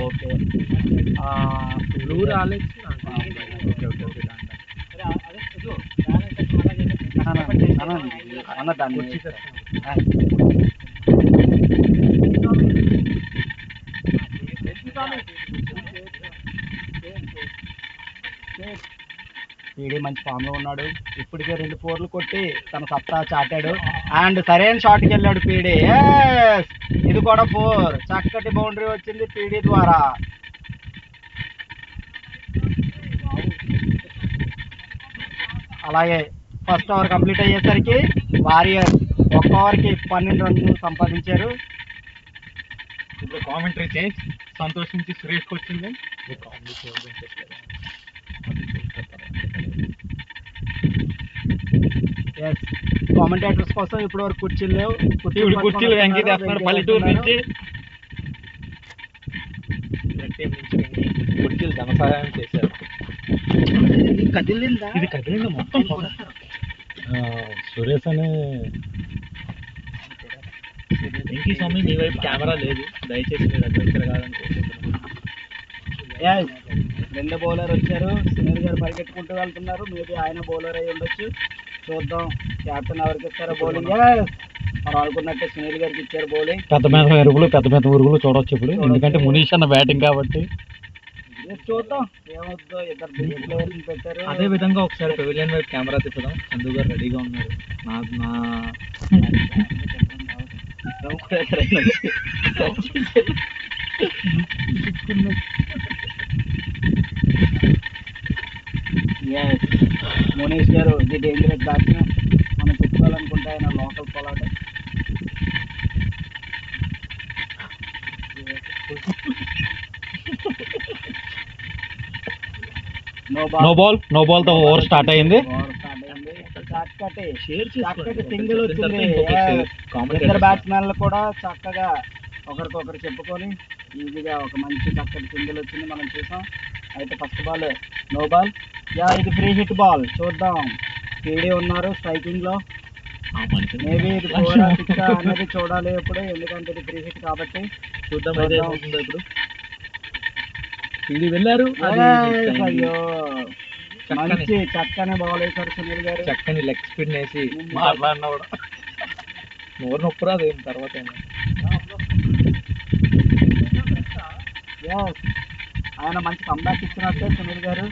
Okay blue రాలేదు. Okay okay okay అన్న దాన్ని పీడీ మంచి ఫామ్లో ఉన్నాడు. ఇప్పటికే 2 4లు కొట్టి తన సత్తా చాటాడు. అండ్ సరైన షాట్కి వెళ్ళాడు పీడీ. ఇది కూడా 4. చక్కటి బౌండరీ వచ్చింది పీడీ ద్వారా. అలాగే ఫస్ట్ ఓవర్ కంప్లీట్ అయ్యేసరికి వారియర్ 1 ఓవర్కి 12 రన్లు సంపాదించారు. ఇప్పుడు కామెంటరీ చేంజ్. సంతోష్ నుంచి సురేష్కి వచ్చింది. కామెంటేటర్స్ కోసం ఇప్పుడు వరకు కుర్చీలు లేవు. కుర్చీలు వెంకీ తెస్తున్నాడు పల్లెటూరు నుంచి. కుర్చీలు ధన సహాయం చేశారు. ఇది కదిలిందా మొత్తం. సురేష్ అనే వెంకీ స్వామి మీ వైపు కెమెరా లేదు, దయచేసి మీ దగ్గర తిరగాలనుకుంటున్నాను. 2 బౌలర్ వచ్చారు. సునీల్ గారు పరిగెట్టుకుంటూ వెళ్తున్నారు. మేబీ ఆయన బౌలర్ అయి ఉండొచ్చు. చూద్దాం క్యాప్టెన్ ఎవరికి ఇస్తారో బౌలింగ్. మనం అనుకున్నట్టే సునీల్ గారికి ఇచ్చారు బౌలింగ్. పెద్ద పెద్ద ఉరుగులు చూడవచ్చు ఇప్పుడు, ఎందుకంటే మునీష్ అన్న బ్యాటింగ్ కాబట్టి. చూద్దాం ఏమవుతుందో. 2 బెంచ్ ప్లేయర్స్ పెట్టారు. అదే విధంగా ఒకసారి పెవిలియన్ వైపు కెమెరా తిప్పుదాం. చందు గారు రెడీగా ఉన్నారు. నా మునీష్ గారు ది డేంజరస్ బ్యాట్స్మెన్. మనం చెప్పుకోవాలనుకుంటే ఆయన లోకల్ పొలాట్. నో బాల్ తో ఓవర్ స్టార్ట్ అయింది. చక్కటి సింగిల్ వచ్చింది. ఇద్దరు బ్యాట్స్మెన్లు కూడా చక్కగా ఒకరికొకరు చెప్పుకొని ఈజీగా ఒక మంచి చక్కటి సింగిల్ వచ్చింది మనం చూసాం. అయితే ఫస్ట్ బాల్ నో బాల్. ఇది ఫ్రీ హిట్ బాల్. చూద్దాం పీడీ ఉన్నారు స్ట్రైకింగ్ లో. మేబీ ఇది 4 or 6 అనేది చూడాలి ఇప్పుడు, ఎందుకంటే ఇది ఫ్రీ హిట్ కాబట్టి. చూద్దాం ఇప్పుడు పీడీ వెళ్ళారు. అయ్యో మంచి చక్కని బాల్ వేశారు సునీల్ గారు. చక్కని లెగ్ స్పిన్ వేసి మాట్లాడినా కూడా నోరు నొప్పి రాదు తర్వాత. ఆయన మంచి కంబ్యాక్ ఇచ్చినట్టే సునీల్ గారు.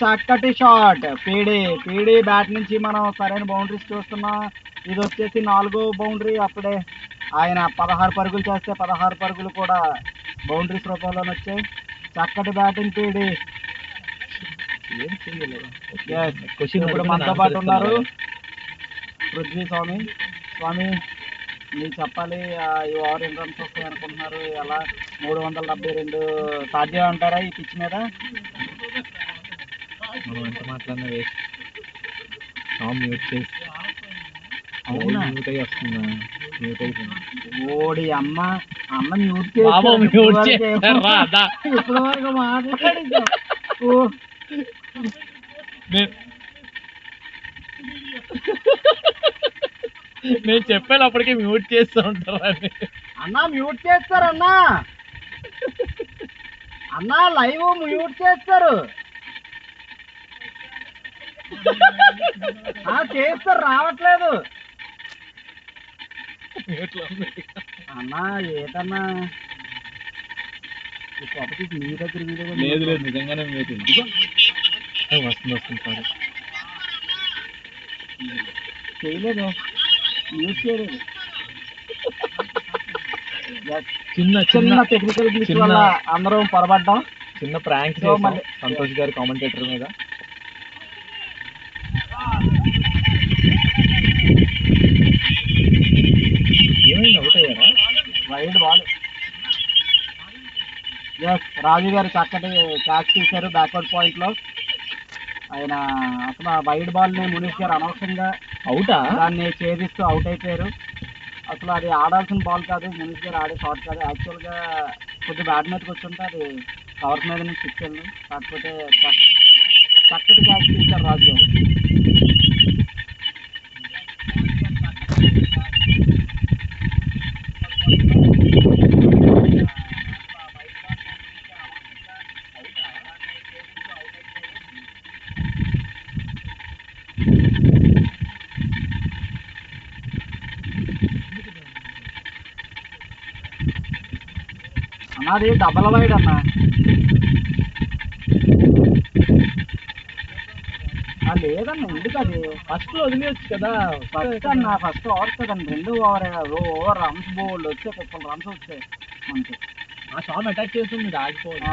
చక్కటి షాట్. పీడీ బ్యాట్ నుంచి మనం సరైన బౌండరీస్ చూస్తున్నాం. ఇది వచ్చేసి 4వ బౌండరీ. అప్పుడే ఆయన 16 పరుగులు చేస్తే 16 పరుగులు కూడా బౌండరీస్ రూపంలో వచ్చాయి. చక్కటి బ్యాటింగ్ పీడీ. ఇప్పుడు మనతో పాటు ఉన్నారు పృథ్వీ స్వామి. మీరు చెప్పాలి ఈ ఓవర్ ఎన్ని రన్స్ వస్తాయి అనుకుంటున్నారు? ఎలా 372 సాధ్యం అంటారా ఈ పిచ్ మీద? మనం ఎంత మాట్లాడినా వేస్ట్. ఓడి అమ్మ మ్యూట్ ఇప్పుడు వరకు మాట్లాడింది. నేను చెప్పాను అప్పటికే మ్యూట్ చేస్తూ ఉంటారు అని. అన్నా మ్యూట్ చేస్తారు అన్నా లైవ్ మ్యూట్ చేస్తారు. చేస్తారు రావట్లేదు అన్నా. ఏదన్నా మీ దగ్గర లేదు నిజంగానే మ్యూట్ వస్తుంది సార్. చేయలేదు మ్యూట్ చేయలేదు. చిన్న టెక్నికల్ గ్లిచ్ వల్ల అందరం పొరపడ్డాం. చిన్న ప్రాంక్ సంతోష్ గారు కామెంటేటర్ మీద. ఏమైంది అవుట్ అయ్యారా? Wide ball. రాజు గారు చక్కటి క్యాచ్ చేశారు బ్యాక్వర్డ్ పాయింట్ లో. ఆయన అసలు ఆ వైడ్ బాల్ ని మునీష్ గారు అనవసరంగా దాన్ని ఛేదిస్తూ అవుట్ అయిపోయారు. అసలు అది ఆడాల్సిన బాల్ కాదు, మునీష్ గారు ఆడే షాట్ కాదు. యాక్చువల్గా కొద్ది బ్యాట్ మీదకి వచ్చుంటే అది కవర్ మీద నుంచి సిక్స్ వెళ్ళి, కాకపోతే చక్కటి క్యాచ్ చేశారు రాజు గారు. అన్నది డబల్ వైడ్ అన్న. లేదన్న ఎందుకు అది ఫస్ట్ లో వదిలేయచ్చు కదా. ఫస్ట్ అన్న ఫస్ట్ ఓవర్ కదండి, 2 ఓవర్ రన్స్ బోల్డ్ వచ్చాయి, 30 రన్స్ వచ్చాయి మనకి. ఆ షాట్ అటాక్ చేస్తుంది మీరు ఆగిపోవాలి.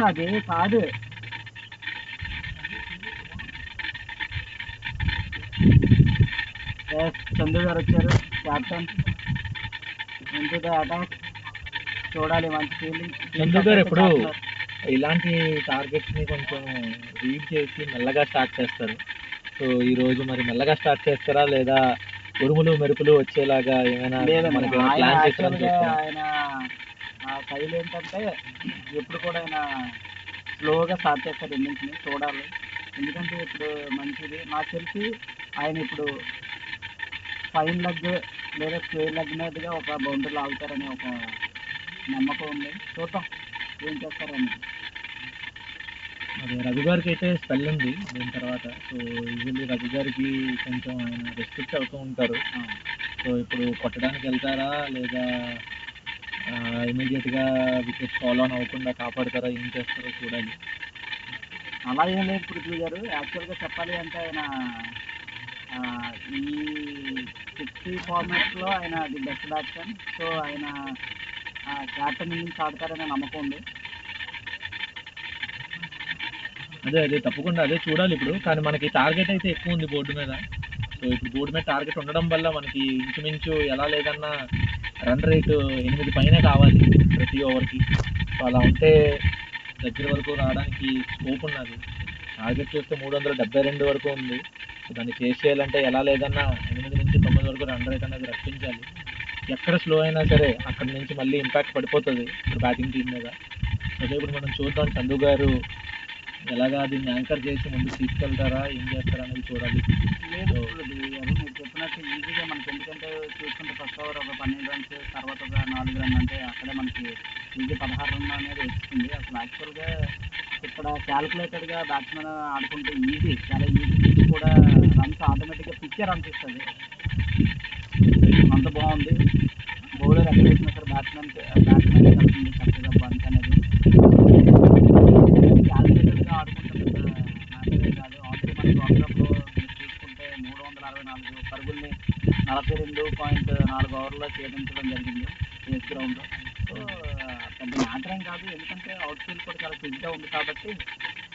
అది కాదు, చందు గారు వచ్చారు క్యాప్టెన్. ఇంటూ ద అటాక్ చూడాలి, మంచి ఫీలింగ్. చందు గారు ఎప్పుడు ఇలాంటి టార్గెట్స్ ని కొంచెం రీడ్ చేసి మెల్లగా స్టార్ట్ చేస్తారు. సో ఈ రోజు మరి మెల్లగా స్టార్ట్ చేస్తారా లేదా ఉరుములు మెరుపులు వచ్చేలాగా ఏమైనా మనకి ప్లాన్ చేస్తారా? ఆయన శైలి ఏంటంటే ఎప్పుడు కూడా ఆయన స్లోగా స్టార్ట్ చేస్తారు ఇన్నింగ్స్ని, చూడాలి. ఎందుకంటే ఇప్పుడు మంచిది నాకు తెలిసి ఆయన ఇప్పుడు ఫైన్ లెగ్ లేదా స్క్వేర్ లెగ్ మీదుగా ఒక బౌండరీ లాగుతారని ఒక నమ్మకం ఉంది. చూద్దాం ఏం చేస్తారని. అదే రవి గారికి అయితే స్పెల్ ఉంది దీని తర్వాత. సో యూజువల్లీ రవి గారికి కొంచెం ఆయన రెస్ట్రిక్ట్ అవుతూ ఉంటారు. సో ఇప్పుడు కొట్టడానికి వెళ్తారా లేదా ఇమీడియట్గా వికెట్ ఫాలో ఆన్ అవ్వకుండా కాపాడతారా, ఏం చేస్తారో చూడాలి. అలా ఏం లేదు పృథ్వీ గారు. యాక్చువల్గా చెప్పాలి అంటే ఆయన ఈ 60 ఫార్మాట్స్లో ఆయన ది బెస్ట్ బ్యాట్స్మెన్. సో ఆయన క్యాప్టెన్ ఇన్నింగ్స్ ఆడతారనే నమ్మకం ఉంది. అదే తప్పకుండా అదే చూడాలి ఇప్పుడు. కానీ మనకి టార్గెట్ అయితే ఎక్కువ ఉంది బోర్డు మీద. సో ఇప్పుడు బోర్డు మీద టార్గెట్ ఉండడం వల్ల మనకి ఇంచుమించు ఎలా లేదన్నా రన్ రేటు 8 పైనే కావాలి ప్రతి ఓవర్కి. సో అలా ఉంటే దగ్గర వరకు రావడానికి స్కోప్ ఉన్నది. టార్గెట్ చూస్తే 372 వరకు ఉంది. సో దాన్ని చేసి చేయాలంటే ఎలా లేదన్నా 8 నుంచి 9 వరకు రన్ రేట్ అనేది రప్పించాలి. ఎక్కడ స్లో అయినా సరే అక్కడి నుంచి మళ్ళీ ఇంపాక్ట్ పడిపోతుంది ఇప్పుడు బ్యాటింగ్ టీం మీద. అదే ఇప్పుడు మనం చూద్దాం చందు గారు ఎలాగా దీన్ని యాంకర్ చేసి ముందుకు తీసుకెళ్తారా, ఏం చేస్తారా అనేది చూడాలి. లేదు మీరు చెప్పినట్టు ఈజీగా మనకి, ఎందుకంటే చూసుకుంటే ఫస్ట్ ఓవర్ ఒక 12 రన్స్, తర్వాత ఒక 4 రన్, అంటే అక్కడే మనకి ఈజీ 16 రన్ అనేది వచ్చింది. అసలు యాక్చువల్గా ఇక్కడ క్యాల్కులేటెడ్గా బ్యాట్స్మెన్ ఆడుకుంటే ఈజీ, చాలా ఈజీ. పిచ్ కూడా రన్స్ ఆటోమేటిక్గా పిచ్చే రన్స్ ఇస్తుంది, అంత బాగుంది. బౌలర్ ఎక్కడ వేసినా సరే బ్యాట్స్మెన్ వెళ్తుంది చక్కగా బంచ్ అనేది. క్యాల్కులేటెడ్గా ఆడుకుంటే మ్యాటరే కాదు. ఆల్రెడీ మనకి వాట్సాప్లో చూసుకుంటే 364 పరుగుల్ని 42.4 ఓవర్లో ఛేదించడం జరిగింది ఏస్ గ్రౌండ్లో. సో పెద్ద మ్యాటర్ ఏం కాదు, ఎందుకంటే అవుట్ ఫీల్డ్ కూడా చాలా క్విక్గా ఉంది కాబట్టి.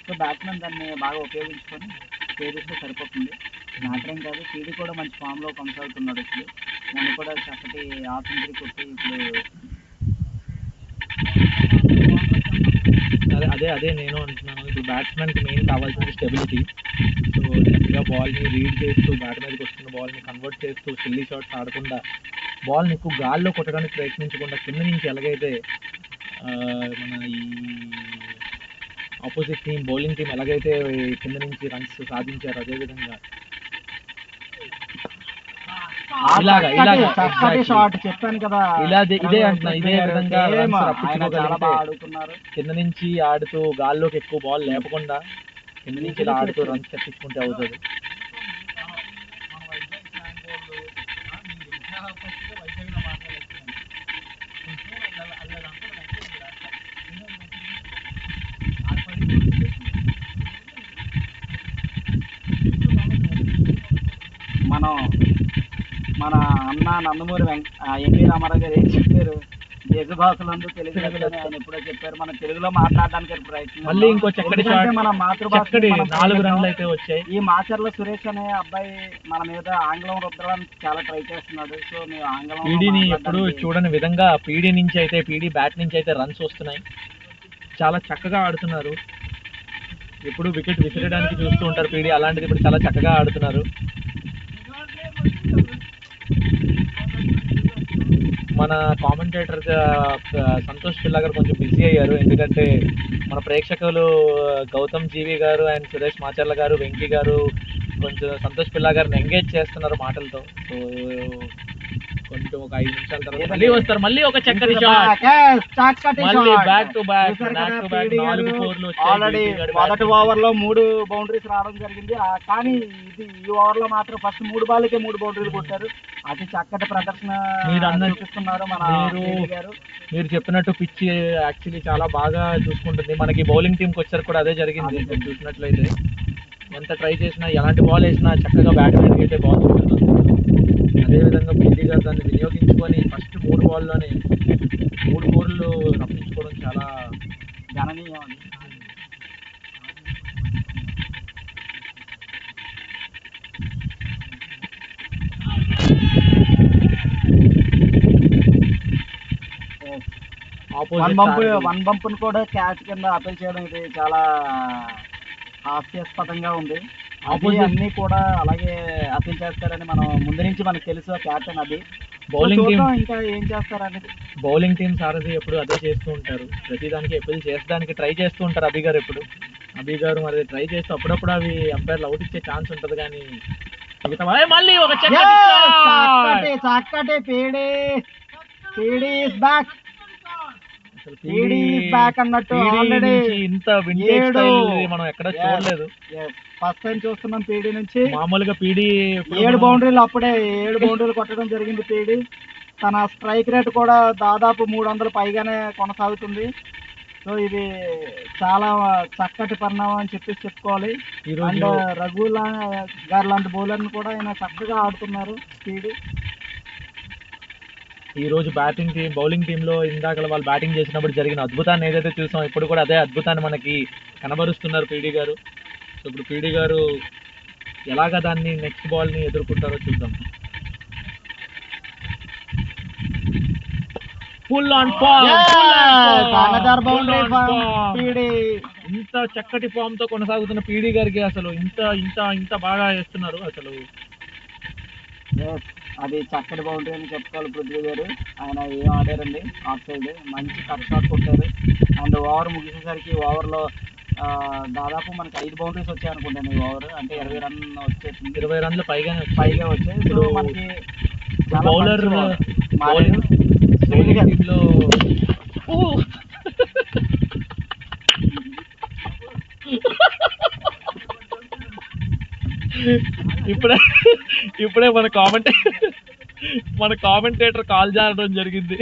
సో బ్యాట్స్మెన్ దాన్ని బాగా ఉపయోగించుకొని ఛేదిస్తే సరిపోతుంది, మ్యాటర్ ఏం కాదు. పీడీ కూడా మంచి ఫామ్లో కొనసాగుతున్నాడు. ఇప్పుడు నన్ను కూడా చక్కటి హాఫ్ సెంచరీ కొట్టి ఇప్పుడు అదే నేను అంటున్నాను. ఇప్పుడు బ్యాట్స్మెన్కి మెయిన్ కావాల్సింది స్టెబిలిటీ. సో చక్కగా బాల్ని రీడ్ చేస్తూ బ్యాట్ మీదకి వస్తున్న బాల్ని కన్వర్ట్ చేస్తూ సిల్లీ షాట్స్ ఆడకుండా బాల్ని ఎక్కువ గాల్లో కొట్టడానికి ప్రయత్నించకుండా కింద నుంచి ఎలాగైతే మన ఈ ఆపోజిట్ టీం బౌలింగ్ టీం ఎలాగైతే కింద నుంచి రన్స్ సాధించారు అదేవిధంగా చెప్పాను కదా, ఇదే అంటున్నా. ఇదే విధంగా ఆడుతున్నారు. కింద నుంచి ఆడుతూ గాల్లోకి ఎక్కువ బాల్ లేపకుండా కింద నుంచి ఇలా ఆడుతూ రన్స్ తెప్పించుకుంటే అవుతుంది. మన అన్న నందమూరి ఎన్టీ రామారావు గారు ఏం చెప్పారు, దేశ భాషలందు తెలుగు ఆయన ఎప్పుడో చెప్పారు. మన తెలుగులో మాట్లాడడానికి ప్రయత్నం. మళ్ళీ ఇంకో చక్కటి మన మాతృభాష 4 రన్లు అయితే వచ్చాయి. ఈ మాచర్ల సురేష్ అనే అబ్బాయి మన మీద ఆంగ్లం రుద్దడానికి చాలా ట్రై చేస్తున్నాడు. సో మేము ఆంగ్లం పీడీని ఎప్పుడు చూడని విధంగా పీడీ నుంచి అయితే పీడీ బ్యాట్ నుంచి అయితే రన్స్ వస్తున్నాయి. చాలా చక్కగా ఆడుతున్నారు. ఎప్పుడు వికెట్ విసిరడానికి చూస్తూ ఉంటారు పీడీ, అలాంటిది ఇప్పుడు చాలా చక్కగా ఆడుతున్నారు. మన కామెంటేటర్ సంతోష్ పిల్ల గారు కొంచెం బిజీ అయ్యారు, ఎందుకంటే మన ప్రేక్షకులు గౌతమ్ జీవి గారు అండ్ సురేష్ మాచర్ల గారు, వెంకీ గారు కొంచెం సంతోష్ పిల్ల గారిని ఎంగేజ్ చేస్తున్నారు మాటలతో. సో కొంచెం ఒక 5 నిమిషాల తర్వాత మళ్ళీ వస్తారు, మళ్ళీ ఒక చక్కటి షాట్, మళ్ళీ బ్యాక్ టు బ్యాక్ 4 4లు ఆల్రెడీ మొదటి ఓవర్ లో 3 బౌండరీస్ రావడం జరిగింది. కానీ ఈ ఓవర్ లో మాత్రం ఫస్ట్ 3 బాల్కే 3 బౌండరీలు కొట్టారు. అతి చక్కటి ప్రదర్శన చూపిస్తున్నారు మన గారు. మీరు చెప్పినట్టు పిచ్ యాక్చువల్లీ చాలా బాగా చూసుకుంటుంది. మనకి బౌలింగ్ టీంకి వచ్చారు కూడా అదే జరిగింది. చూసినట్లయితే ఎంత ట్రై చేసినా, ఎలాంటి బాల్ వేసినా చక్కగా బ్యాట్ మీదకి అయితే బాల్ చూపిస్తుంది. అదేవిధంగా పిల్లి గారు దాన్ని వినియోగించుకొని ఫస్ట్ 3 బాల్లోనే 3 4లు రప్పించుకోవడం చాలా గణనీయం. వన్ బంప్ కూడా క్యాచ్ కింద అపీల్ చేయడం ఇది చాలా హాస్యాస్పదంగా ఉంది. అన్ని కూడా అలాగే అపీల్ చేస్తారని మనం ముందు నుంచి మనకు తెలుసు. క్యాప్టెన్ అది బౌలింగ్ టీం ఇంకా ఏం చేస్తారనేది బౌలింగ్ టీం సారథి ఎప్పుడు అదే చేస్తూ ఉంటారు, ప్రతిదానికి అపీల్ చేసడానికి ట్రై చేస్తూ ఉంటారు. అభి గారు మరి ట్రై చేస్తూ అప్పుడప్పుడు అవి అంపైర్లు అవుట్ ఇచ్చే ఛాన్స్ ఉంటుంది. కానీ మళ్ళీ ఒక చక్కటి బ్యాక్ అన్నట్టు ఆల్రెడీ ఇంత వింటేజ్ స్టైల్ మనం ఎక్కడ చూడలేదు. ఫస్ట్ టైం చూస్తున్నాం పీడీ నుంచి. మామూలుగా పీడీ 7 బౌండరీలు అప్పుడే 7 బౌండరీలు కొట్టడం జరిగింది పీడీ. తన స్ట్రైక్ రేట్ కూడా దాదాపు 300 పైగానే కొనసాగుతుంది. సో ఇది చాలా చక్కటి పరిణామం అని చెప్పుకోవాలి. అండ్ రఘు గారు లాంటి బౌలర్ని కూడా ఆయన చక్కగా ఆడుతున్నారు పీడీ. ఈ రోజు బౌలింగ్ టీంలో ఇందాక వాళ్ళు బ్యాటింగ్ చేసినప్పుడు జరిగిన అద్భుతాన్ని ఏదైతే చూసాం, ఇప్పుడు కూడా అదే అద్భుతాన్ని మనకి కనబరుస్తున్నారు పీడీ గారు. సో ఇప్పుడు పీడీ గారు ఎలాగ దాన్ని నెక్స్ట్ బాల్ని ఎదుర్కొంటారో చూద్దాం. ఫుల్ ఆన్ ఫామ్, ఇంత చక్కటి ఫామ్ తో కొనసాగుతున్న పీడీ గారికి అసలు ఇంత బాగా వేస్తున్నారు అసలు. అది చక్కటి బౌండరీ అని చెప్పుకోవాలి. పృథ్వీ గారు ఆయన ఏం ఆడారండి, ఆఫ్ సైడ్ మంచి కట్ షాట్ కొట్టారు. అండ్ ఓవర్ ముగిసేసరికి ఓవర్లో దాదాపు మనకి 5 బౌండరీస్ వచ్చాయి అనుకుంటాను. ఈ ఓవర్ అంటే 20 రన్ వచ్చేసింది. 20 రన్లు పైగా వచ్చాయి. ఇప్పుడు మనకి బౌలర్ ఇప్పుడే మన కామెంటేటర్ కాల్ జారడం జరిగింది.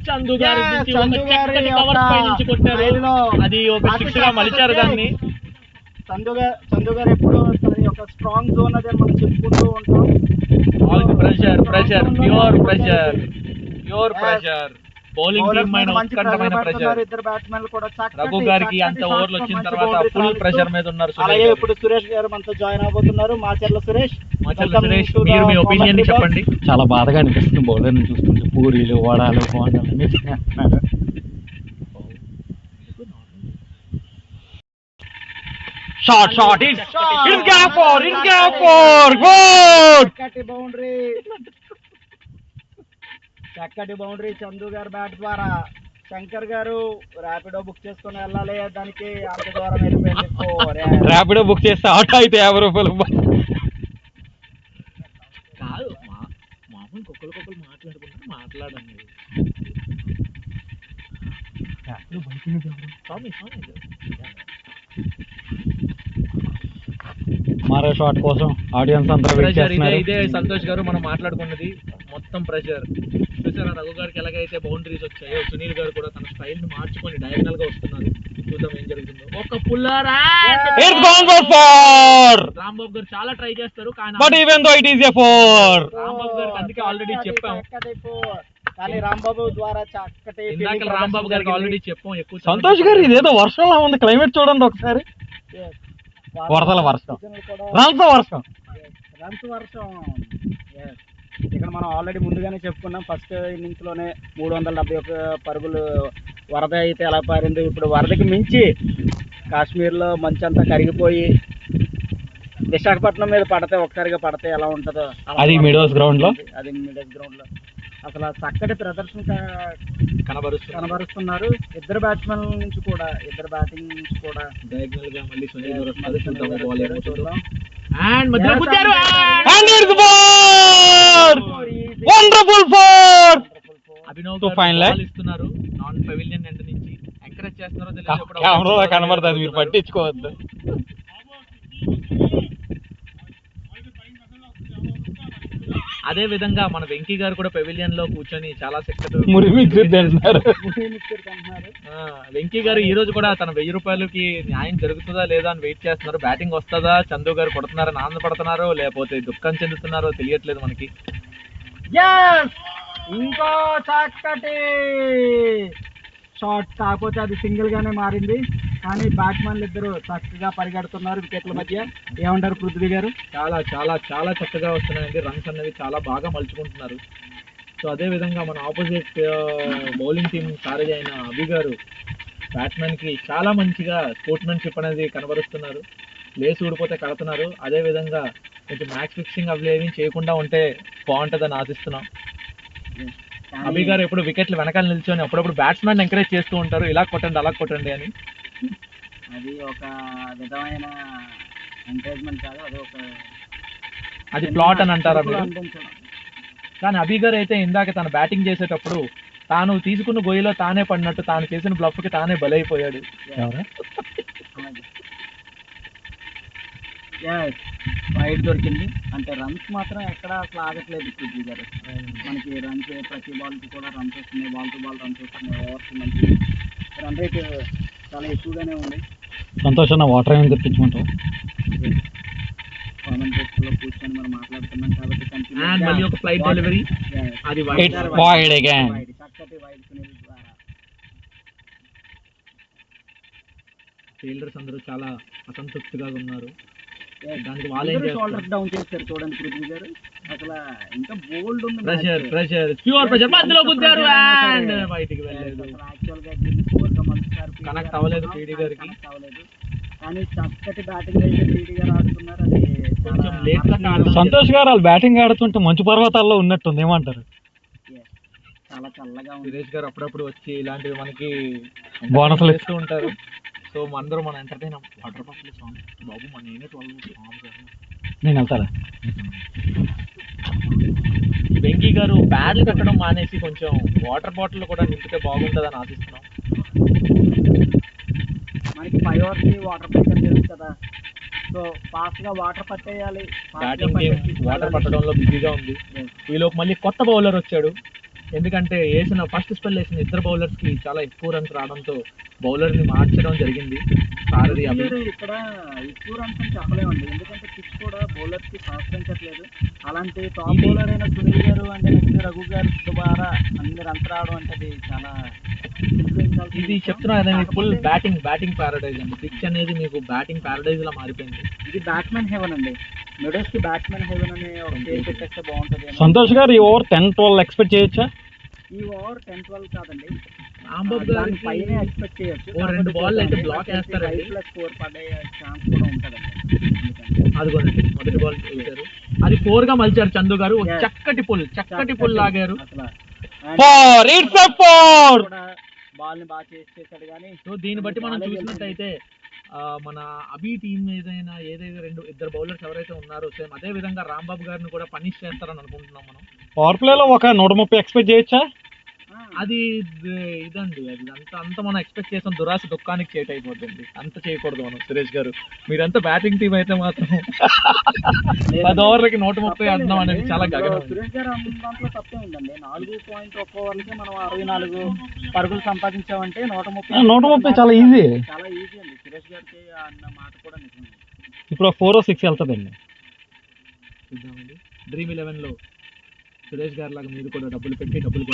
చందు గారి నుంచి కొట్టారు, అది ఒక శిక్షగా మలిచారు దాన్ని. చందు గారు ఎప్పుడు ఒక స్ట్రాంగ్ జోన్ అదే మనం చెప్పుకుంటూ ఉంటాం. ప్యూర్ ప్రెషర్ బౌలింగ్ టీమ్ అయిన ఉత్కంఠమైన ప్రెషర్. ఇద్దరు బ్యాట్స్మెన్లు కూడా రఘు గారికి అంత ఓవర్లు వచ్చిన తర్వాత ఫుల్ ప్రెషర్ మీద ఉన్నారు. అలాగే ఇప్పుడు సురేష్ గారు మనతో జాయిన్ అవబోతున్నారు. మాచర్ల సురేష్, మీరు మీ ఒపీనియన్ చెప్పండి. చాలా బాధగా అనిపిస్తుంది బౌలర్ ని చూస్తుంటే. పూరీలు, వడాలు, బోండాలు అన్ని తినేస్తున్నారు. Shot is gap four good చక్కటి బౌండరీ చందు గారు బ్యాట్ ద్వారా. శంకర్ గారు ర్యాపిడో బుక్ చేసుకుని వెళ్ళాలి, దానికి అంత దూరం వెళ్ళిపోయింది. ర్యాపిడో బుక్ చేస్తే ఆటో అయితే 50 రూపాయలు కాదు. మామూలు కుక్కలు మాట్లాడండి. మరో షాట్ కోసం ఆడియన్స్ అంతా వెయిట్ చేస్తున్నారు. ఇదే సంతోష్ గారు మనం మాట్లాడుకున్నది మొత్తం ప్రెషర్. చూసారా రఘు గారికి ఎలాగైతే బౌండరీస్ వచ్చాయో, సునీల్ గారు కూడా తన స్టైల్ ని మార్చుకొని డయాగనల్ గా వస్తున్నారు. చూద్దాం ఏం జరుగుతుందో. ఒక పుల్లర్ రాంబాబు గారు చాలా ట్రై చేస్తారు, కానీ రాంబాబు గారికి అందుకే ఆల్రెడీ చెప్పాం. కానీ రాంబాబు ద్వారా చక్కటి రాంబాబు గారికి ఆల్రెడీ చెప్పాం. ఎక్కువ సంతోష్ గారు ఇదేదో వర్షంలా ఉంది, క్లైమేట్ చూడండి ఒకసారి. వరదల వర్షం, రన్స్ వర్షం. ఇక్కడ మనం ఆల్రెడీ ముందుగానే చెప్పుకున్నాం. ఫస్ట్ ఇన్నింగ్స్ లోనే 371 పరుగులు వరద అయితే ఎలా పారింది. ఇప్పుడు వరదకి మించి కాశ్మీర్లో మంచంతా కరిగిపోయి విశాఖపట్నం మీద పడితే ఒకసారిగా పడితే ఎలా ఉంటుందో అది మిడోస్ గ్రౌండ్ లో, అది మిడోస్ గ్రౌండ్ లో అసలు చక్కటి ప్రదర్శన కనబరుస్తున్నారు. ఇద్దరు బ్యాట్స్మెన్ నుంచి కూడా, ఇద్దరు బ్యాటింగ్ నుంచి కూడా డయాగ్నల్ గా మళ్ళీ సునీల్ గారు మళ్ళీ చూద్దాం. అండ్ మధ్యలో గుద్దారు. Wonderful four. Abhinav To fine line. గారు ఇస్తున్నారు నాన్ పెవిలియన్ ఎండ్ నుంచి. ఎంకరేజ్ చేస్తున్నారో తెలియదు. కెమెరాలో కనబడుతుంది, మీరు పట్టించుకోవద్దు. అదే విధంగా మన వెంకీ గారు కూడా పెవిలియన్ లో కూర్చొని చాలా చక్కగా అంటున్నారు. వెంకీ గారు ఈ రోజు కూడా తన 1000 రూపాయలకి న్యాయం జరుగుతుందా లేదా అని వెయిట్ చేస్తున్నారు. బ్యాటింగ్ వస్తుందా, చందు గారు కొడుతున్నారని ఆనందపడుతున్నారో లేకపోతే దుఃఖం చెందుతున్నారో తెలియట్లేదు మనకి. ఇంకో చక్కటి షాట్, కాకపోతే అది సింగిల్ గానే మారింది. కానీ బ్యాట్స్మెన్లు ఇద్దరు చక్కగా పరిగెడుతున్నారు వికెట్ల మధ్య. ఏమంటారు పృథ్వీ గారు? చాలా చాలా చాలా చక్కగా వస్తున్నాయండి. రన్స్ అనేది చాలా బాగా మలుచుకుంటున్నారు. సో అదే విధంగా మన ఆపోజిట్ బౌలింగ్ టీం సారథి అయిన అభి గారు బ్యాట్స్మెన్ కి చాలా మంచిగా స్పోర్ట్స్మెన్షిప్ అనేది కనబరుస్తున్నారు. లేస్ ఊడిపోతే కడుతున్నారు. అదే విధంగా కొంచెం మ్యాచ్ ఫిక్సింగ్ అవి ఏమీ చేయకుండా ఉంటే బాగుంటుందని ఆశిస్తున్నాం. అభి గారు ఎప్పుడు వికెట్లు వెనకాల నిల్చొని అప్పుడప్పుడు బ్యాట్స్మెన్ ఎంకరేజ్ చేస్తూ ఉంటారు, ఇలా కొట్టండి అలా కొట్టండి అని. అది ఒక విధమైన ఎంకరేజ్మెంట్ కాదు, అది ప్లాట్ అని అంటారా మీరు? కానీ అభి గారు అయితే ఇందాక తను బ్యాటింగ్ చేసేటప్పుడు తాను తీసుకున్న గొయ్యిలో తానే పడినట్టు తాను చేసిన బ్లఫ్ కి తానే బలైపోయాడు. వైడ్ దొరికింది అంటే రన్స్ మాత్రం ఎక్కడ అసలు ఆగట్లేదు పృథ్వీ గారు. మనకి రన్స్ ప్రతి బాల్కి కూడా రన్స్ వస్తున్నాయి, బాల్ టు బాల్ రన్స్ వస్తున్నాయి, ఓవర్స్ మంచి రన్ రేట్ చాలా ఎక్కువగానే ఉంది. సంతోషం, వాటర్ ఏమైనా తెప్పించుకుంటాం. కామెంట్ బాక్స్ లో కూర్చొని మనం మాట్లాడుతున్నాం కాబట్టి మళ్ళీ ఒక ఫ్లైట్ డెలివరీ, అది చక్కటి వైడ్ సునీల్ ద్వారా ఫీల్డర్స్ అందరూ చాలా అసంతృప్తిగా ఉన్నారు. దానికి షోల్డర్ డౌన్ చేస్తారు చూడండి పృథ్వీ గారు. అసలు ఇంకా బోల్డ్ ఉంది, ప్యూర్ ప్రెషర్ మధ్యలో గుద్దారు అండ్ బయటికి వెళ్ళలేదు. యాక్చువల్ గా దీన్ని స్కోర్ గా మలుస్తారు, కనెక్ట్ అవ్వలేదు పీడీ గారికి. కానీ చక్కటి బ్యాటింగ్ అయితే పీడీ గారు ఆడుతున్నారు. అది కొంచెం లేట్ గా సంతోష్ గారు వాళ్ళు బ్యాటింగ్ ఆడుతుంటే మంచు పర్వతాల్లో ఉన్నట్టుంది, ఏమంటారు? చాలా చల్లగా ఉంది. సురేష్ గారు అప్పుడప్పుడు వచ్చి ఇలాంటివి మనకి బోనస్లు ఇస్తూ ఉంటారు. సో అందరూ మన ఎంటర్టైన్ వాటర్ బాటిల్ సాంగ్ బాబు మన 12 నేను వెళ్తారా? వెంకీ గారు బ్యాడ్లు కట్టడం మానేసి కొంచెం వాటర్ బాటిల్ కూడా నింపితే బాగుంటుందని ఆశిస్తున్నాం. మనకి 5 overs వాటర్ పట్టడం తెలుసు కదా, సో ఫాస్ట్ గా వాటర్ పట్టేయాలి. బ్యాటింగ్ టీం వాటర్ పట్టడంలో బిజీగా ఉంది. ఈలోపు మళ్ళీ కొత్త బౌలర్ వచ్చాడు. ఎందుకంటే వేసిన ఫస్ట్ స్పెల్ వేసిన ఇద్దరు బౌలర్స్ కి చాలా ఎక్కువ రన్స్ రావడంతో బౌలర్ ని మార్చడం జరిగింది సారథి అభి. ఇక్కడ ఎక్కువ రన్స్ అని చెప్పలేమండి, ఎందుకంటే పిచ్ కూడా బౌలర్స్ కి సహకరించట్లేదు. అలాంటి టాప్ బౌలర్ అయిన సునీల్ గారు అంటే నెక్స్ట్ రఘు గారు ద్వారా అన్ని రన్స్ రావడం అంటే చాలా ఇది చెప్తున్నా కదా, ఫుల్ బ్యాటింగ్ ప్యారడైజ్ అండి. పిచ్ అనేది మీకు బ్యాటింగ్ ప్యారడైజ్ లా మారిపోయింది. ఇది బ్యాట్స్మెన్ హెవెన్ అండి. మిడోస్ కి బ్యాట్స్మెన్ హెవెన్ అనే ఒక పేరు పెట్టేస్తే బాగుంటుంది. సంతోష్ గారు ఈ ఓవర్ 10-12 ఎక్స్పెక్ట్ చేయొచ్చా? ఈ ఓవర్ 10-12 కాదండి, రాంబాబు గారి పైన ఎక్స్పెక్ట్ చేయొచ్చు. 2 బాల్ అయితే బ్లాక్ వేస్తారండి, స్కోర్ పడే ఛాన్స్ కూడా ఉంటుందండి. అదిగోనండి మొదటి బాల్ వేశారు, అది 4 గా మలిచారు చందు గారు. చక్కటి పుల్ లాగారు. బాల్ ని బాగా చేసాడు. కానీ సో దీన్ని బట్టి మనం చూసినట్టయితే మన అభి టీం ఏదైతే 2 బౌలర్స్ ఎవరైతే ఉన్నారో సేమ్ అదే విధంగా రాంబాబు గారిని కూడా పనిష్ చేస్తారని అనుకుంటున్నాం మనం. పవర్ ప్లే లో ఒక 130 ఎక్స్పెక్ట్ చేయొచ్చా? అది ఇదండి, అది అంత మనం ఎక్స్పెక్ట్ చేసాం. దురాశ దుఃఖానికి చేట్ అయిపోతుంది. అంత చేయకూడదు మనం. సురేష్ గారు మీరంతా బ్యాటింగ్ టీం అయితే మాత్రం 10 ఓవర్లకి 130 ఆడడం అనేది చాలా గగనం. సురేష్ గారు దాంట్లో తప్పే ఉందండి. 4.1 ఓవర్లకి మనం 64 పరుగులు సంపాదించామంటే 130 చాలా ఈజీ అండి. సురేష్ గారికి అన్న మాట కూడా నిజం. ఇప్పుడు 4 or 6 వెళ్తుందండి. చూద్దామండి డ్రీమ్ 11 లో సురేష్ గారి లాగా మీరు కూడా డబ్బులు పెట్టి డబ్బులు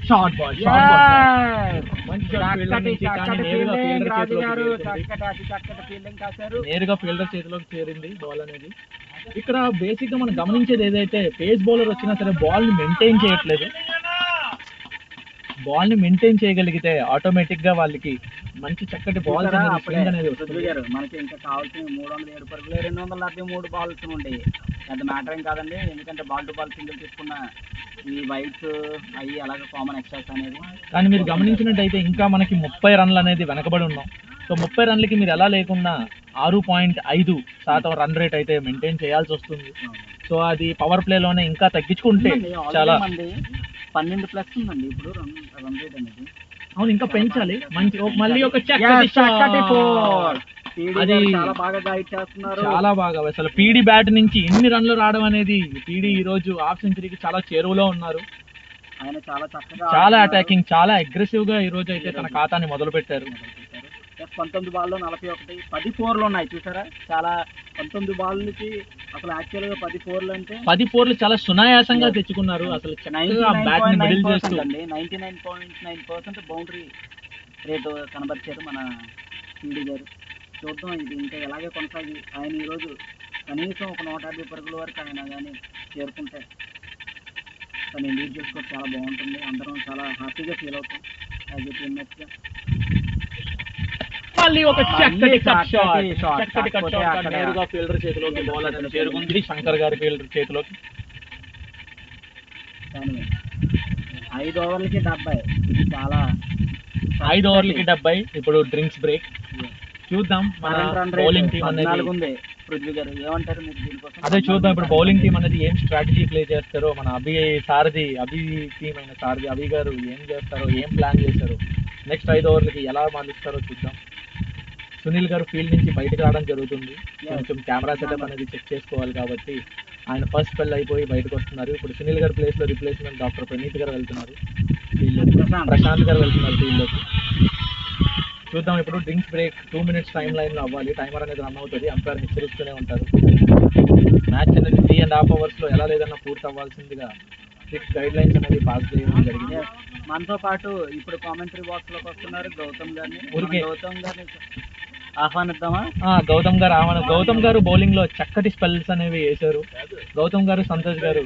షార్ట్ బాల్ మంచి షాట్ ఫీల్డర్ నుంచి కానీ నేరుగా ఫీల్డర్ నేరుగా ఫీల్డర్ చేతిలోకి చేరింది బాల్ అనేది. ఇక్కడ బేసిక్ గా మనం గమనించేది ఏదైతే పేస్ బౌలర్ వచ్చినా సరే బాల్ ని మెయింటైన్ చేయట్లేదు. బాల్ ని మెయింటైన్ చేయగలిగితే ఆటోమేటిక్ గా వాళ్ళకి మంచి చక్కటి బాల్ అనేది మనకి ఇంకా కావాల్సిన 307 పరుగులు 273 బాల్స్ ఉండేవి. పెద్ద మ్యాటర్ ఏం కాదండి, ఎందుకంటే బాల్ టు బాల్ సింగిల్ తీసుకున్న ఈ వైట్స్ అవి అలాగే కామన్ ఎక్స్ట్రాస్ అనేది. కానీ మీరు గమనించినట్టయితే ఇంకా మనకి 30 రన్లు అనేది వెనకబడి ఉన్నాం. సో 30 రన్లకి మీరు ఎలా లేకుండా 6.5% రన్ రేట్ అయితే మెయింటైన్ చేయాల్సి వస్తుంది. సో అది పవర్ ప్లేలోనే ఇంకా తగ్గించుకుంటే చాలా 12+ ఉందండి ఇప్పుడు రన్ రేట్ అనేది. అవును, ఇంకా పెంచాలి. మంచి మళ్ళీ ఒక అది చాలా బాగా గైడ్ చేస్తున్నారు, చాలా బాగా. అసలు పీడి బ్యాట్ నుంచి ఎన్ని రన్లు రావడం అనేది పీడి ఈ రోజు హాఫ్ సెంచరీకి చాలా చేరువలో ఉన్నారు. ఆయన చాలా చక్కగా చాలా అటాకింగ్, చాలా అగ్రెసివ్ గా ఈ రోజు అయితే తన ఖాతాని మొదలు పెట్టారు. 19 బాల్లో 41, 10 4లు ఉన్నాయి చూసారా. చాలా 19 బాల్ నుంచి అసలు యాక్చువల్ గా 10 4లు అంటే 10 4లు చాలా సునాయాసంగా తెచ్చుకున్నారు. అసలు 99.9% బౌండరీ రేటు కనబరిచారు మన పీడి గారు. చూద్దాం ఇది ఇంకా ఎలాగే కొనసాగి ఆయన ఈరోజు కనీసం ఒక 150 పరుగుల వరకు ఆయన కానీ చేరుకుంటే తన ఇండివిజువల్ స్కోర్ చాలా బాగుంటుంది. అందరం చాలా హ్యాపీగా ఫీల్ అవుతాం యాజ్ ఏ టీమ్మేట్స్గా. మళ్ళీ ఒక చక్కటి కట్ షాట్ నేరుగా ఫీల్డర్ చేతిలోకి బాల్ అనేది చేరుకుంది, శంకర్ గారి ఫీల్డర్ చేతిలోకి. కానీ 5 ఓవర్లకి 70, ఇది చాలా 5 ఓవర్లకి 70. ఇప్పుడు డ్రింక్స్ బ్రేక్ చూద్దాం. మన బౌలింగ్ టీం అనేది ఉంది. పృథ్వీ గారు ఏమంటారు మీరు దీనికోసం? అదే చూద్దాం ఇప్పుడు బౌలింగ్ టీం అనేది ఏం స్ట్రాటజీ ప్లే చేస్తారో. మన అభి టీం అయిన సారథి అభి గారు ఏం చేస్తారో, ఏం ప్లాన్ చేశారో, నెక్స్ట్ 5 ఓవర్లకి ఎలా మారుస్తారో చూద్దాం. సునీల్ గారు ఫీల్డ్ నుంచి బయటకు రావడం జరుగుతుంది. కొంచెం కెమెరా సెటప్ అనేది చెక్ చేసుకోవాలి కాబట్టి ఆయన ఫస్ట్ స్పెల్ అయిపోయి బయటకు వస్తున్నారు. ఇప్పుడు సునీల్ గారి ప్లేస్ లో రిప్లేస్మెంట్ డాక్టర్ ప్రణీత్ గారు వెళ్తున్నారు, ప్రశాంత్ గారు వెళ్తున్నారు ఫీల్డ్లోకి. చూద్దాం ఇప్పుడు drinks break 2 minutes time line లో అవ్వాలి. టైమర్ అనేది రన్ అవుతుంది, అంపైర్ హెచ్చరిస్తూనే ఉంటారు. మ్యాచ్ అనేది 3.5 hours లో ఎలా లేదన్నా పూర్తి అవ్వాల్సిందిగా 6 గైడ్ లైన్స్ అనేది పాస్ చేయడం జరిగింది. మనతో పాటు ఇప్పుడు కామెంటరీ బాక్స్ లోకి వస్తున్నారు గౌతమ్ గారిని ఆహ్వానిద్దామా? గౌతమ్ గారు బౌలింగ్ లో చక్కటి స్పెల్స్ అనేవి వేశారు. గౌతమ్ గారు, సంతోష్ గారు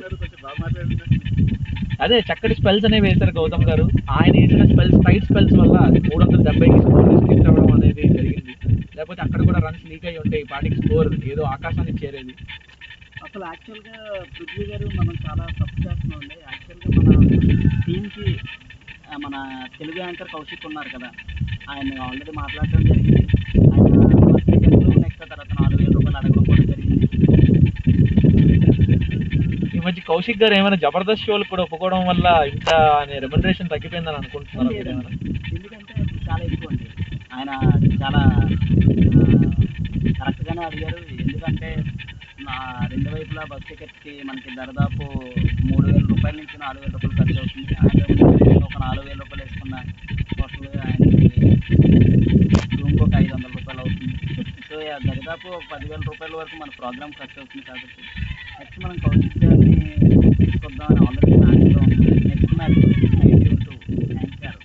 అదే చక్కటి స్పెల్స్ అనేవి వేశారు గౌతమ్ గారు. ఆయన వేసిన టైట్ స్పెల్స్ వల్ల 370కి స్కోర్ రీచ్ అవ్వడం అనేది జరిగింది. లేకపోతే అక్కడ కూడా రన్స్ లీక్ అయ్యి ఉంటే ఈ పాటికి స్కోర్ ఏదో ఆకాశానికి చేరేది. అసలు యాక్చువల్గా పృథ్వీ గారు మనం చాలా తప్పు చేస్తున్నాం అండి. యాక్చువల్గా మన టీంకి మన తెలుగు యాంకర్ కౌశిక్ ఉన్నారు కదా, ఆయన ఆల్రెడీ మాట్లాడడం జరిగింది. ఆయన నెక్స్ట్ తర్వాత 4,000 రూపాయలు అడగడం కూడా జరిగింది. ఈ మధ్య కౌశిక్ గారు ఏమైనా జబర్దస్త్ షోలు కూడా ఒప్పుకోవడం వల్ల ఇంకా రెమ్యునరేషన్ తగ్గిపోయిందని అనుకుంటున్నారు? ఎందుకంటే చాలా ఎక్కువ అండి. ఆయన చాలా కరెక్ట్గానే అడిగారు. ఎందుకంటే రెండు వైపులా బస్ టికెట్స్కి మనకి దాదాపు 3,000 రూపాయల నుంచి 4,000 రూపాయలు ఖర్చు అవుతుంది. ఆయన ఒక 4,000 రూపాయలు వేసుకున్న టోటల్గా ఆయనకి రూమ్కి ఒక 500 రూపాయలు అవుతుంది. సో దాదాపు 10,000 రూపాయల వరకు మన ప్రోగ్రామ్ ఖర్చు అవుతుంది. కాబట్టి నెక్స్ట్ మనం కౌశిక్ గారిని తీసుకొద్దామని ఆల్రెడీ మ్యాచ్లో ఉంది. Next match anchor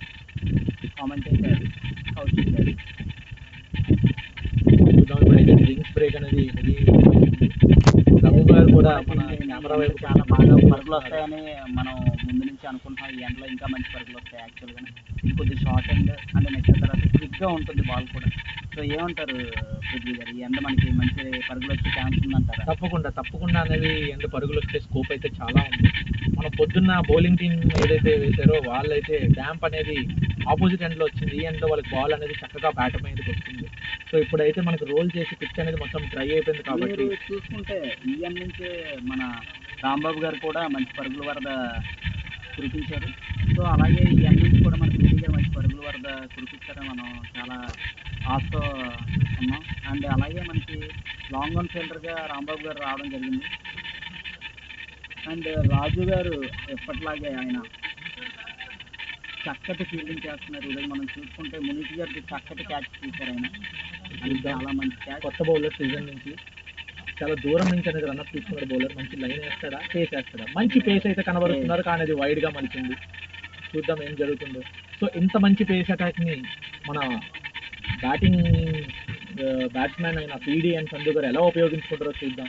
commentator Kaushik గారు. డ్రింక్స్ బ్రేక్ అనేది రఘు గారు కూడా మన కెమెరా వైపు చాలా బాగా పరుగులు వస్తాయని మనం ముందు నుంచి అనుకుంటున్నాం. ఈ ఎండ్లో ఇంకా మంచి పరుగులు వస్తాయి. యాక్చువల్గా ఇది కొద్దిగా షార్ట్ అండ్ అంటే నెక్స్ట్ తర్వాత క్విక్గా ఉంటుంది బాల్ కూడా. సో ఏమంటారు పృథ్వీ గారు, ఈ ఎండ మనకి మంచి పరుగులు వచ్చే ఛాన్స్ ఉందంటారా? తప్పకుండా అనేది ఎండ పరుగులు వచ్చే స్కోప్ అయితే చాలా ఉంది. మన పొద్దున్న బౌలింగ్ టీం ఏదైతే వేశారో వాళ్ళైతే డ్యాంప్ అనేది ఆపోజిట్ ఎండ్లో వచ్చింది. ఈ ఎండ్లో వాళ్ళకి బాల్ అనేది చక్కగా బ్యాట్ మీదకి వస్తుంది. సో ఇప్పుడైతే మనకి రోల్ చేసి పిచ్ అనేది మొత్తం డ్రై అయిపోయింది. కాబట్టి చూసుకుంటే ఈ ఎండ్ నుంచే మన రాంబాబు గారు కూడా మంచి పరుగుల వరద కురిపించారు. సో అలాగే ఈ ఎండ్ నుంచి కూడా మనకి గారు మంచి పరుగుల వరద కురిపిస్తారని మనం చాలా ఆశతో ఉన్నాం. అండ్ అలాగే మనకి లాంగ్ ఆన్ ఫీల్డర్గా రాంబాబు గారు రావడం జరిగింది. అండ్ రాజు గారు ఎప్పట్లాగే ఆయన చక్కటి ఫీల్డింగ్ చేస్తున్నారు. ఈరోజు మనం చూసుకుంటే మునీష్ గారికి చక్కటి క్యాచ్ తీశారు. ఆయన అది చాలా మంచి క్యాచ్. కొత్త బౌలర్ సీజన్ నుంచి చాలా దూరం నుంచి అనేది రన్అప్ తీసుకున్నారు బౌలర్. మంచి లైన్ వేస్తాడా, పేస్ వేస్తాడా? మంచి పేస్ అయితే కనబడుతున్నారు, కానీ అది వైడ్గా మలిచింది. చూద్దాం ఏం జరుగుతుందో. సో ఇంత మంచి పేస్ అటాక్ని మన బ్యాటింగ్ బ్యాట్స్మెన్ అయిన పీడీ అండ్ సంధు గారు ఎలా ఉపయోగించుకుంటారో చూద్దాం.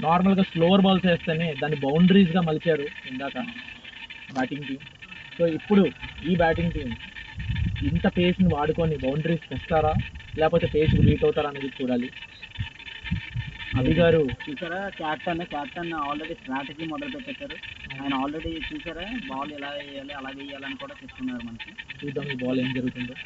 నార్మల్గా స్లోవర్ బాల్స్ వేస్తేనే దాన్ని బౌండరీస్గా మలిచారు ఇందాక బ్యాటింగ్ టీం. సో ఇప్పుడు ఈ బ్యాటింగ్ టీం ఇంత పేస్ని వాడుకొని బౌండరీస్ తెస్తారా లేకపోతే పేస్ బీట్ అవుతారా అనేది చూడాలి. అభి గారు చూసారా, క్యాప్టెన్ ఆల్రెడీ స్ట్రాటజీ మొదలు పెట్టేశారు. ఆయన ఆల్రెడీ చూసారా బాల్ ఎలా వేయాలి అలా వేయాలని కూడా చెప్తున్నారు మనకి. చూద్దాం ఈ బాల్ ఏం జరుగుతుందో.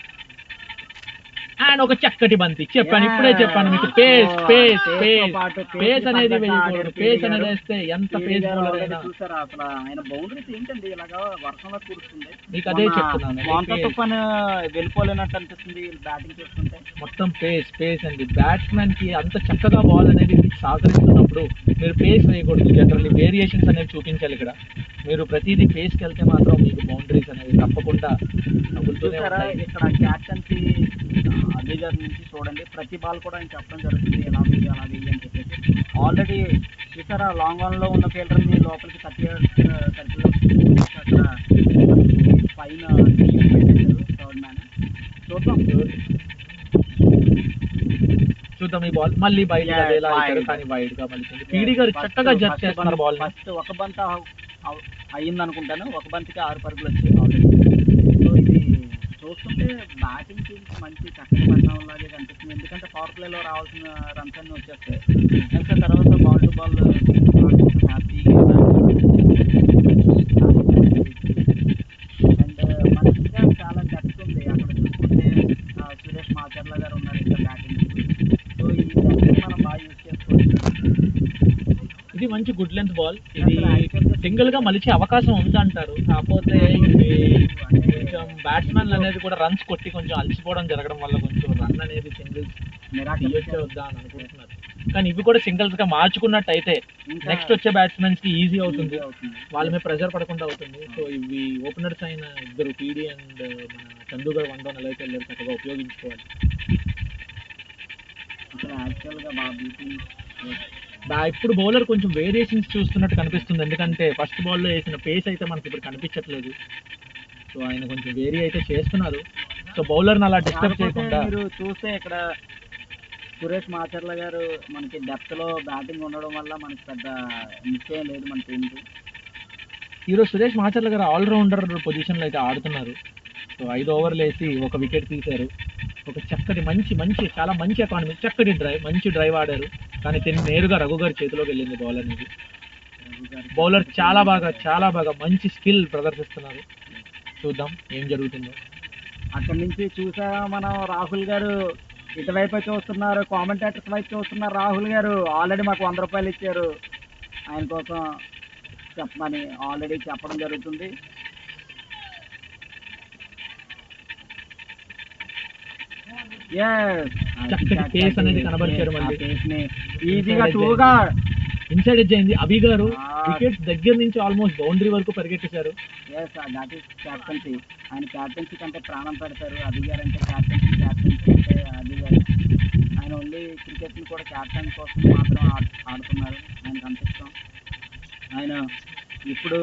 అండ్ ఒక చక్కటి బంతి చెప్పాను, ఇప్పుడే చెప్పాను మీకు, పేస్ పేస్ పేస్ పేస్ అనేది వేయకూడదు. పేస్ అనేది వేస్తే ఎంత పేస్ బౌలర్ అయినా. చూసారా అసలు ఆయన బౌండరీస్ ఏంటండి ఇలాగా వర్షంలో కూరుస్తుంది. మీకు అదే చెప్తున్నాను, తుఫాన్ వెళ్ళిపోలేనట్టు అనిపిస్తుంది బ్యాటింగ్ చేస్తుంటే. మొత్తం పేస్ పేస్ అండి. బ్యాట్స్మెన్ కి అంత చక్కగా బాల్ అనేది మీకు సహకరిస్తున్నప్పుడు మీరు పేస్ వేయకూడదు. జనరల్లీ వేరియేషన్స్ అనేవి చూపించాలి ఇక్కడ. మీరు ప్రతిదీ పేస్కి వెళ్తే మాత్రం మీకు బౌండరీస్ అనేవి తప్పకుండా తగులుతూనే ఉంటాయి. ఇక్కడ క్యాప్టెన్సీ అభి గారి నుంచి చూడండి, ప్రతి బాల్ కూడా ఆయన చెప్పడం జరుగుతుంది ఎలా వేయాలి అలా వేయాలి అని చెప్పేసి. ఆల్రెడీ చూసారా లాంగ్ ఆన్ లో ఉన్న ఫీల్డర్ని లోపలికి సర్కిల్ అక్కడ పైన పెట్టేశారు థర్డ్ మ్యాన్. చూద్దాం ఈ బాల్ మళ్ళీ బయట కానీ వైడ్ గా మళ్ళీ పీడీ గారు చక్కగా జడ్జ్ చేస్తున్నారు బాల్. ఫస్ట్ ఒక బంత్ అయ్యింది అనుకుంటాను, ఒక బంతికి 6 పరుగులు వచ్చాయి ఆల్రెడీ. సో ఇది చూస్తుంటే బ్యాటింగ్ టీమ్కి మంచి చక్కటి పరిణామం లాగే కనిపిస్తుంది. ఎందుకంటే పవర్ ప్లేలో రావాల్సిన రన్స్ అన్నీ వచ్చేస్తాయి. నెక్స్ట్ తర్వాత బాల్ టు బాల్ హ్యాపీగా అండ్ మనకి ఇంకా చాలా డెప్త్ ఉంది. అక్కడ చూసుకుంటే సురేష్ మాచర్ల గారు ఉన్నారు ఇంకా బ్యాటింగ్. సో ఈ డెప్త్ మనం బాగా యూజ్ చేసుకోవచ్చు. ఇది మంచి గుడ్ లెంత్ బాల్. ఇది సింగిల్ గా మలిచే అవకాశం ఉందంటారు. కాకపోతే కొంచెం బ్యాట్స్మెన్ అనేది కూడా రన్స్ కొట్టి కొంచెం అలసిపోవడం జరగడం వల్ల కొంచెం రన్ అనేది సింగిల్స్ తీయొచ్చే వద్దా అని అనుకుంటున్నారు. కానీ ఇవి కూడా సింగిల్స్ గా మార్చుకున్నట్టు అయితే నెక్స్ట్ వచ్చే బ్యాట్స్మెన్స్ కి ఈజీ అవుతుంది, వాళ్ళ మీద ప్రెషర్ పడకుండా అవుతుంది. సో ఇవి ఓపెనర్స్ అయిన ఇద్దరు పీడీ అండ్ మన చందు గారు 1 డౌన్ ఎలా అయితే వెళ్ళారు చక్కగా ఉపయోగించుకోవాలి. ఇప్పుడు బౌలర్ కొంచెం వేరియేషన్స్ చూస్తున్నట్టు కనిపిస్తుంది. ఎందుకంటే ఫస్ట్ బాల్లో వేసిన పేస్ అయితే మనకి ఇప్పుడు కనిపించట్లేదు. సో ఆయన కొంచెం వేరీ అయితే చేస్తున్నారు. సో బౌలర్ని అలా డిస్టర్బ్ చేయకుండా. మీరు చూస్తే ఇక్కడ సురేష్ మాచర్ల గారు మనకి డెప్త్ లో బ్యాటింగ్ ఉండడం వల్ల మనకి పెద్ద నిశ్చయం లేదు మన టీంకి. ఈరోజు సురేష్ మాచర్ల గారు ఆల్రౌండర్ పొజిషన్లో అయితే ఆడుతున్నారు. సో 5 ఓవర్లు వేసి 1 వికెట్ తీశారు. ఒక చక్కటి మంచి చాలా మంచి ఎకానమీ, చక్కటి డ్రైవ్, మంచి డ్రైవ్ ఆడారు. కానీ నేరుగా రఘు గారి చేతిలోకి వెళ్ళింది బాల్ అనేది. బౌలర్ చాలా బాగా మంచి స్కిల్ ప్రదర్శిస్తున్నారు. చూద్దాం ఏం జరుగుతుందో. అక్కడి నుంచి చూసా మనం రాహుల్ గారు ఇటువైపు చూస్తున్నారు, కామెంటేటర్స్ వైపు చూస్తున్నారు. రాహుల్ గారు ఆల్రెడీ మాకు 100 రూపాయలు ఇచ్చారు, ఆయన కోసం చెప్పమని ఆల్రెడీ చెప్పడం జరుగుతుంది. చక్కటి పేస్ అనేది కనబరిచారు. మళ్ళీ ఈజీగా టూగా ఇన్సైడ్ ఎడ్జ్ అయింది. అభి గారు వికెట్స్ దగ్గర నుంచి ఆల్మోస్ట్ బౌండరీ వరకు పరిగెట్టేశారు. That is captaincy. ఆయన క్యాప్టెన్సీ కంటే ప్రాణం పెడతారు. అభి గారు అంటే క్యాప్టెన్సీ అంటే అభి గారు. ఆయన ఓన్లీ క్రికెట్ని కూడా క్యాప్టెన్ కోసం మాత్రం ఆడుతున్నారు. ఆయనకు అనిపిస్తాం. ఆయన ఇప్పుడు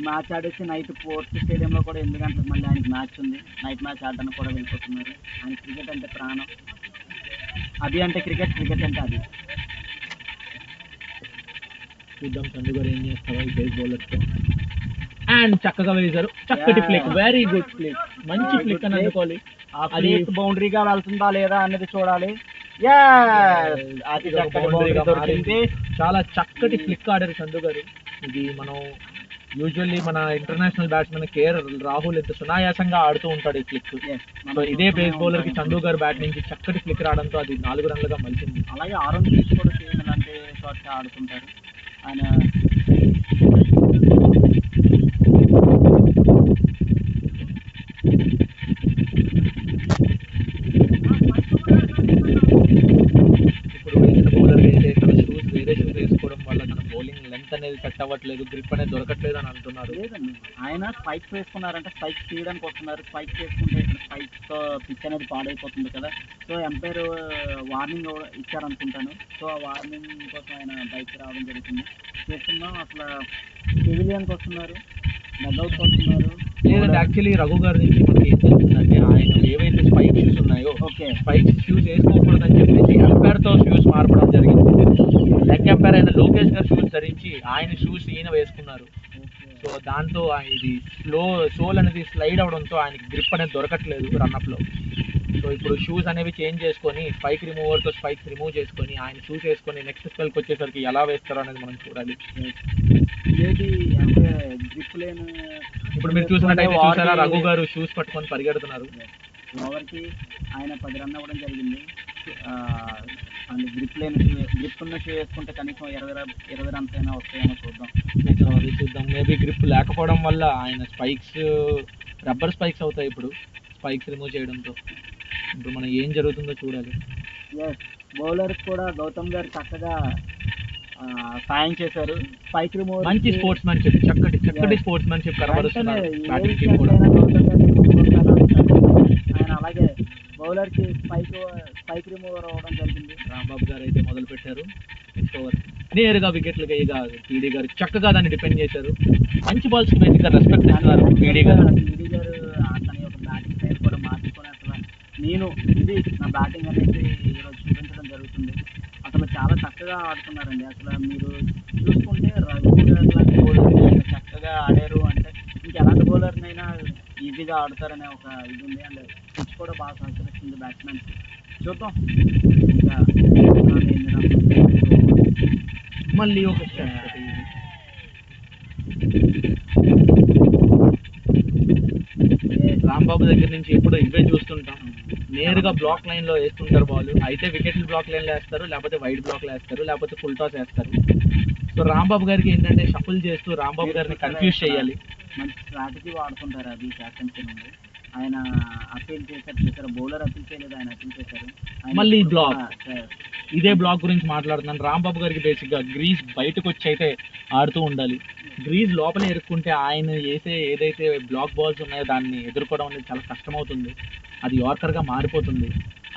మ్యాచ్ ఆడేసి నైట్ పోర్ట్ స్టేడియంలో కూడా 8 గంటలకు మళ్ళీ ఆయనకి మ్యాచ్ ఉంది. నైట్ మ్యాచ్ ఆడడానికి కూడా వెళ్ళిపోతున్నారు. ఆయన క్రికెట్ అంటే ప్రాణం. అది అంటే క్రికెట్ అంటే అది. చూద్దాం చందు గారు ఏం చేస్తారో ఈ బేస్ బౌలర్తో. అండ్ చక్కగా వేశారు, చక్కటి ఫ్లిక్, వెరీ గుడ్ ఫ్లిక్, మంచి ఫ్లిక్ అని అనుకోవాలి. అది బౌండరీగా వెళ్తుందా లేదా అనేది చూడాలి. చాలా చక్కటి ఫ్లిక్ ఆడారు చందు గారు. ఇది మనం యూజువల్లీ మన ఇంటర్నేషనల్ బ్యాట్స్మెన్ కేఆర్ రాహుల్ ఎంత సునాయాసంగా ఆడుతూ ఉంటాడు ఈ ఫ్లిక్. సో ఇదే పేస్ బౌలర్ కి చందు గారు బ్యాట్ నుంచి చక్కటి ఫ్లిక్ రావడంతో అది 4 రన్లుగా మలిచింది. అలాగే ఆరోన్ ఫించ్ కూడా సేమ్ ఇలాంటి షాట్స్ ఆడుతుంటారు ఆయన. ఇప్పుడు వేసిన బౌలర్ అయితే తన షూస్ వేరియేషన్ వేసుకోవడం వల్ల తన బౌలింగ్ లెంత్ అనేది సెట్ అవ్వట్లేదు, గ్రిప్ అనేది దొరకట్లేదు అని అంటున్నారు. లేదండి, ఆయన స్పైక్స్ వేసుకున్నారంటే స్పైక్స్ తీయడానికి వస్తున్నారు. స్పైక్స్ వేసుకుంటే ఇక్కడ స్పైక్స్ పిచ్ అనేది పాడైపోతుంది కదా. సో ఎంపైర్ వార్నింగ్ ఇచ్చారనుకుంటాను. సో ఆ వార్నింగ్ కోసం ఆయన బైక్ రావడం జరుగుతుంది. చేస్తున్నాం. అసలు పెవిలియన్కి వస్తున్నారు, డగ్అవుట్కి వస్తున్నారు. లేదంటే యాక్చువల్లీ రఘు గారి నుంచి మనకి ఏం తెలుస్తుందంటే ఆయన ఏవైతే స్పైక్ షూస్ ఉన్నాయో ఓకే స్పైక్ షూస్ వేసుకోకూడదని చెప్పేసి ఎంపైర్తో షూస్ మార్పడం జరిగింది. లెగ్ ఎంపైర్ అయిన లోకేష్ గారు షూస్ ధరించి ఆయన షూస్ ఈయన వేసుకున్నారు. సో దాంతో ఇది సోల్ అనేది స్లైడ్ అవడంతో ఆయనకి గ్రిప్ అనేది దొరకట్లేదు రన్అప్లో. సో ఇప్పుడు షూస్ అనేవి చేంజ్ చేసుకొని స్పైక్ రిమూవర్తో స్పైక్స్ రిమూవ్ చేసుకొని ఆయన షూస్ వేసుకొని నెక్స్ట్ స్పెల్కి వచ్చేసరికి ఎలా వేస్తారో అనేది మనం చూడాలి. ఏది అంటే గ్రిప్ లేని ఇప్పుడు మీరు చూసినట్టయితే చూసారా రఘు గారు షూస్ పట్టుకొని పరిగెడుతున్నారు. ఓవర్కి ఆయన 10 రన్ అవ్వడం జరిగింది. గ్రిప్ ఉన్న షూ వేసుకుంటే కనీసం 20 రన్స్ అయినా వస్తాయేమో చూద్దాం. మేబీ గ్రిప్ లేకపోవడం వల్ల ఆయన స్పైక్స్ రబ్బర్ స్పైక్స్ అవుతాయి. ఇప్పుడు స్పైక్స్ రిమూవ్ చేయడంతో ఇప్పుడు మనం ఏం జరుగుతుందో చూడాలి. బౌలర్ కూడా గౌతమ్ గారు చక్కగా సాయం చేశారు. స్పైక్ రిమూవ్ మంచి స్పోర్ట్స్ మ్యాన్షిప్, చక్కటి స్పోర్ట్స్ మ్యాన్షిప్ కనబరుస్తున్నారు బ్యాటింగ్ టీం కూడా. ఆయన అలాగే బౌలర్ కి స్పైక్ రిమూవర్ అవ్వడం జరిగింది. రాంబాబు గారు అయితే మొదలు పెట్టారు. నెక్స్ట్ ఓవర్ నేరుగా వికెట్లకి ఇక పీడీ గారు చక్కగా దాన్ని డిపెండ్ చేశారు. మంచి బాల్స్ బేసిక్గా రెస్పెక్ట్ ఇస్తున్నారు పీడీ గారు. అతని యొక్క బ్యాటింగ్ సైడ్ కూడా మార్చుకొని అసలు ఇది నా బ్యాటింగ్ అనేది ఈరోజు చూపించడం జరుగుతుంది. అసలు చాలా చక్కగా ఆడుతున్నారండి. అసలు మీరు చూసుకుంటే రఘు గారు లాంటి బౌలర్ చక్కగా ఆడారు అంటే ఇంకెలాంటి బౌలర్నైనా ఈజీగా ఆడతారనే ఒక ఇది ఉంది. అండ్ పిచ్ కూడా బాగా సహకరిస్తుంది బ్యాట్స్మెన్స్. చూద్దాం ఇంకా మళ్ళీ ఒక రాంబాబు దగ్గర నుంచి ఎప్పుడు ఇవే చూస్తుంటాం. నేరుగా బ్లాక్ లైన్లో వేస్తుంటారు బాల్. అయితే వికెట్లు బ్లాక్ లైన్లో వేస్తారు, లేకపోతే వైడ్ బ్లాక్లో వేస్తారు, లేకపోతే ఫుల్ టాస్ వేస్తారు. సో రాంబాబు గారికి ఏంటంటే షఫుల్ చేస్తూ రాంబాబు గారిని కన్ఫ్యూజ్ చేయాలి. మంచి స్ట్రాటజీ వాడుతుంటారు. అది క్యాప్టెన్సీ నుండి ఆయన అప్పీల్ చేశారు. బౌలర్ అప్పీల్ చేయలేదు, ఆయన అప్పీల్ చేశారు. మళ్ళీ బ్లాక్, ఇదే బ్లాక్ గురించి మాట్లాడుతున్నాను. రాంబాబు గారికి బేసిక్గా గ్రీజ్ బయటకు వచ్చి అయితే ఆడుతూ ఉండాలి. గ్రీజ్ లోపల ఎరుక్కుంటే ఆయన వేసే ఏదైతే బ్లాక్ బాల్స్ ఉన్నాయో దాన్ని ఎదుర్కోవడం అనేది చాలా కష్టమవుతుంది. అది యార్కర్గా మారిపోతుంది.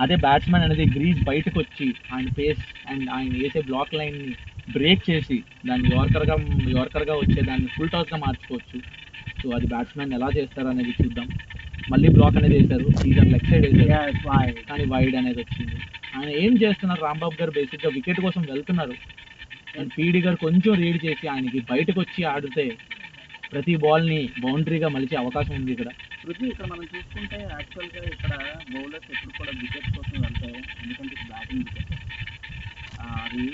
అదే బ్యాట్స్మెన్ అనేది గ్రీజ్ బయటకు వచ్చి ఆయన పేస్ అండ్ ఆయన వేసే బ్లాక్ లైన్ని బ్రేక్ చేసి దాన్ని యార్కర్గా వచ్చే దాన్ని ఫుల్ టాస్గా మార్చుకోవచ్చు. సో అది బ్యాట్స్మెన్ ఎలా చేస్తారు అనేది చూద్దాం. మళ్ళీ బ్లాక్ అనేది వేశారు, సీజర్ లెగ్ సైడ్ వేశారు, కానీ వైడ్ అనేది వచ్చింది. ఆయన ఏం చేస్తున్నారు రాంబాబు గారు బేసిక్గా వికెట్ కోసం వెళ్తున్నారు. అండ్ పీడీ గారు కొంచెం రీడ్ చేసి ఆయనకి బయటకు వచ్చి ఆడితే ప్రతి బాల్ని బౌండరీగా మలిచే అవకాశం ఉంది. ఇక్కడ మనం చూసుకుంటే యాక్చువల్గా ఇక్కడ బౌలర్స్ ఎప్పుడు కూడా వికెట్ కోసం వెళ్తాయి. ఎందుకంటే బ్యాటింగ్ వికెట్ అది